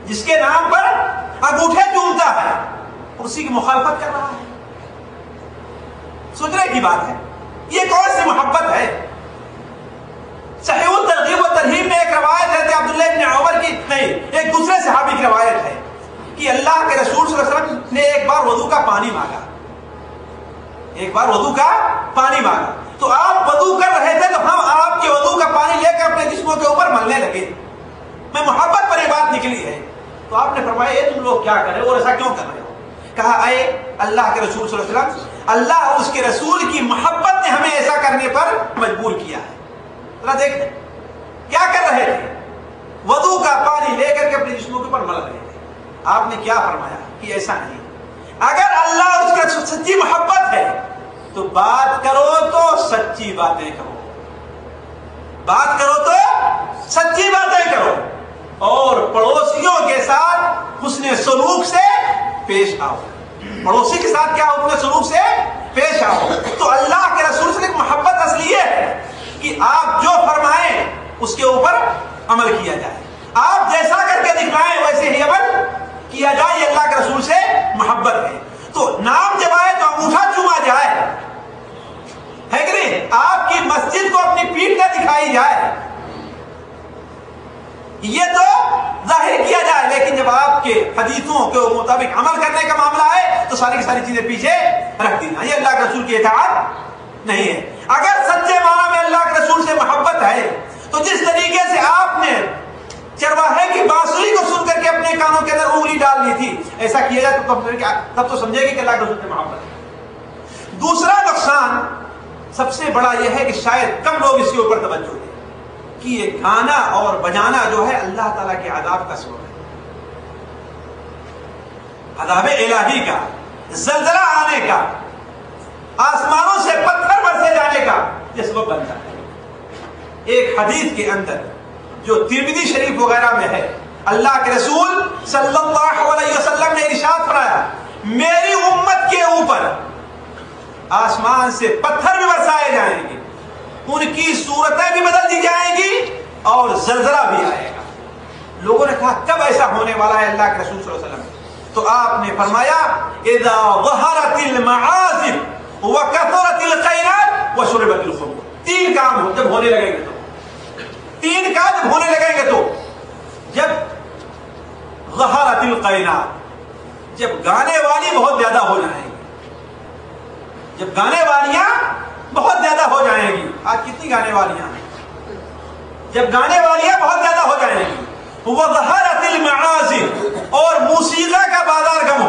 جس کے نام پر انگوٹھے چومتا ہے، اسی کی مخالفت کر رہا ہے. سوچنے کی بات ہے یہ کون سی محبت ہے. صحیح الترغیب و ترہیب میں ایک روایت ہے کہ عبداللہ ابن عمر کی نہیں، ایک دوسرے صحابی کی روایت ہے کہ اللہ کے رسول صلی اللہ علیہ وسلم نے ایک بار وضو کا پانی مانگا. ایک بار وضو کا پانی مانگا تو آپ وضو کر رہے تھے تو ہم آپ کے وضو کا پانی لے کر اپنے جسموں کے اوپر ملنے لگے. میں محبت پر یہ بات نکلی ہے. تو آپ نے فرمایا یہ تم لوگ کیا کر رہے ہو اور ایسا کیوں کر رہے ہو؟ کہا اے اللہ کے رسول صلی اللہ علیہ وسلم، اللہ اور اس کے رسول کی محبت نے ہمیں ایسا کرنے پر مجبور کیا ہے. ذرا دیکھیں کیا کر رہے تھے؟ وضو کا پانی لے کر کے اپنے جسموں کے اوپر مل رہے تھے. آپ نے کیا فرمایا کہ ایسا نہیں. اگر اللہ اور اس کا سچی محبت ہے تو بات کرو تو سچی باتیں کرو، بات کرو تو سچی باتیں کرو، اور پڑوسیوں کے ساتھ حسن سلوک سے پیش آؤ. پڑوسی کے ساتھ کیا حسن سلوک سے پیش آؤ. تو اللہ کے رسول سے محبت اصلی یہ ہے کہ آپ جو فرمائیں اس کے اوپر عمل کیا جائے، آپ جیسا کر کے دکھائیں ویسے ہی عمل کیا جائے. یہ اللہ کے رسول سے محبت ہے. تو نام جب آئے تو انگوٹھا چوما جائے، ہے کہ نہیں؟ آپ کی مسجد کو اپنی پیٹھ نہ دکھائی جائے، یہ تو ظاہر کیا جائے. لیکن جب آپ کے حدیثوں کے مطابق عمل کرنے کا معاملہ ہے تو ساری کی ساری چیزیں پیچھے رکھ دینا. یہ اللہ کے رسول کی اطاعت نہیں ہے. اگر سچے معنی میں اللہ کے رسول سے محبت ہے تو جس طریقے سے آپ نے چرواہے کی بانسری کو سن کر کے اپنے کانوں کے اندر انگلی ڈال لی تھی، ایسا کیا جائے تب تو سمجھے گی کہ اللہ کے رسول سے محبت ہے. دوسرا نقصان سب سے بڑا یہ ہے کہ شاید کم لوگ اس کے اوپر توجہ دیں کہ یہ گانا اور بجانا جو ہے اللہ تعالیٰ کے عذاب کا سبب ہے، عذاب الہی کا، زلزلہ آنے کا، آسمانوں سے پتھر برسے جانے کا یہ سبب بنتا ہے. ایک حدیث کے اندر جو ترمذی شریف وغیرہ میں ہے، اللہ کے رسول صلی اللہ علیہ وسلم نے ارشاد فرمایا میری امت کے اوپر آسمان سے پتھر بھی برسائے جائیں گے، ان کی صورتیں بھی بدل دی جائیں گی اور زلزلہ بھی آئے گا. لوگوں نے کہا کب ایسا ہونے والا ہے اللہ کے رسول صلی اللہ علیہ وسلم؟ تو آپ نے فرمایا اذا ظہرت المعازف وکثرت الخیرات وشربت الخمر. تین کام جب ہونے لگیں گے تو، تین کام جب ہونے لگیں گے تو، جب ظہرت القینات، جب گانے والی بہت زیادہ ہو جائیں گی، جب گانے والیاں بہت زیادہ ہو جائیں گی. آج کتنی گانے والیاں ہیں؟ جب گانے والیاں بہت زیادہ ہو جائیں گی. وظہرت المعازف، اور موسیقی کا بازار گرم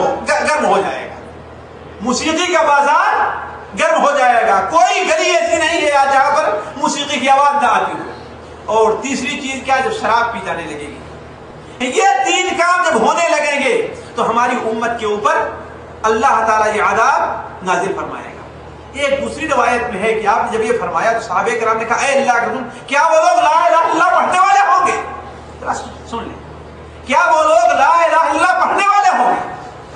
ہو جائے گا. موسیقی کا بازار گرم ہو جائے گا. کوئی گلی ایسی نہیں ہے جہاں پر موسیقی کی آواز نہ آتی ہو. اور تیسری چیز کیا؟ جب شراب پی جانے لگے گی. یہ تین کام جب ہونے لگیں گے تو ہماری امت کے اوپر اللہ تعالیٰ یہ عذاب نازل فرمائے گا. ایک دوسری روایت میں ہے کہ آپ نے جب یہ فرمایا تو صحابہ کرام نے کہا اے اللہ کے رسول کیا وہ لوگ لا الہ الا اللہ پڑھنے والے ہوں گے؟ سن لیں، کیا وہ لوگ لا الہ الا اللہ پڑھنے والے ہوں گے؟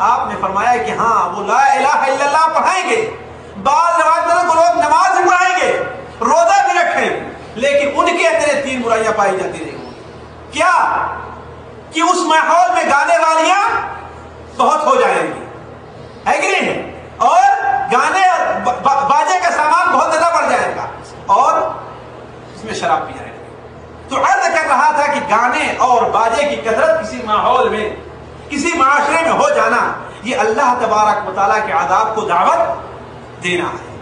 آپ نے فرمایا کہ ہاں وہ لا الہ الا اللہ پڑھائیں گے. بعض روایت میں لوگ نماز بھی پڑھائیں گے، روزہ بھی رکھیں گے، لیکن ان کے اندر تین برائیاں پائی جاتی رہیں گی. کیا؟ کہ اس ماحول میں گانے والیاں بہت ہو جائیں گی، ہے کہ نہیں؟ اور گانے باجے کا سامان بہت زیادہ بڑھ جائے گا، اور اس میں شراب پی جائے گی. تو عرض کر رہا تھا کہ گانے اور باجے کی کثرت کسی ماحول میں، کسی معاشرے میں ہو جانا، یہ اللہ تبارک و تعالیٰ کے عذاب کو دعوت دینا ہے.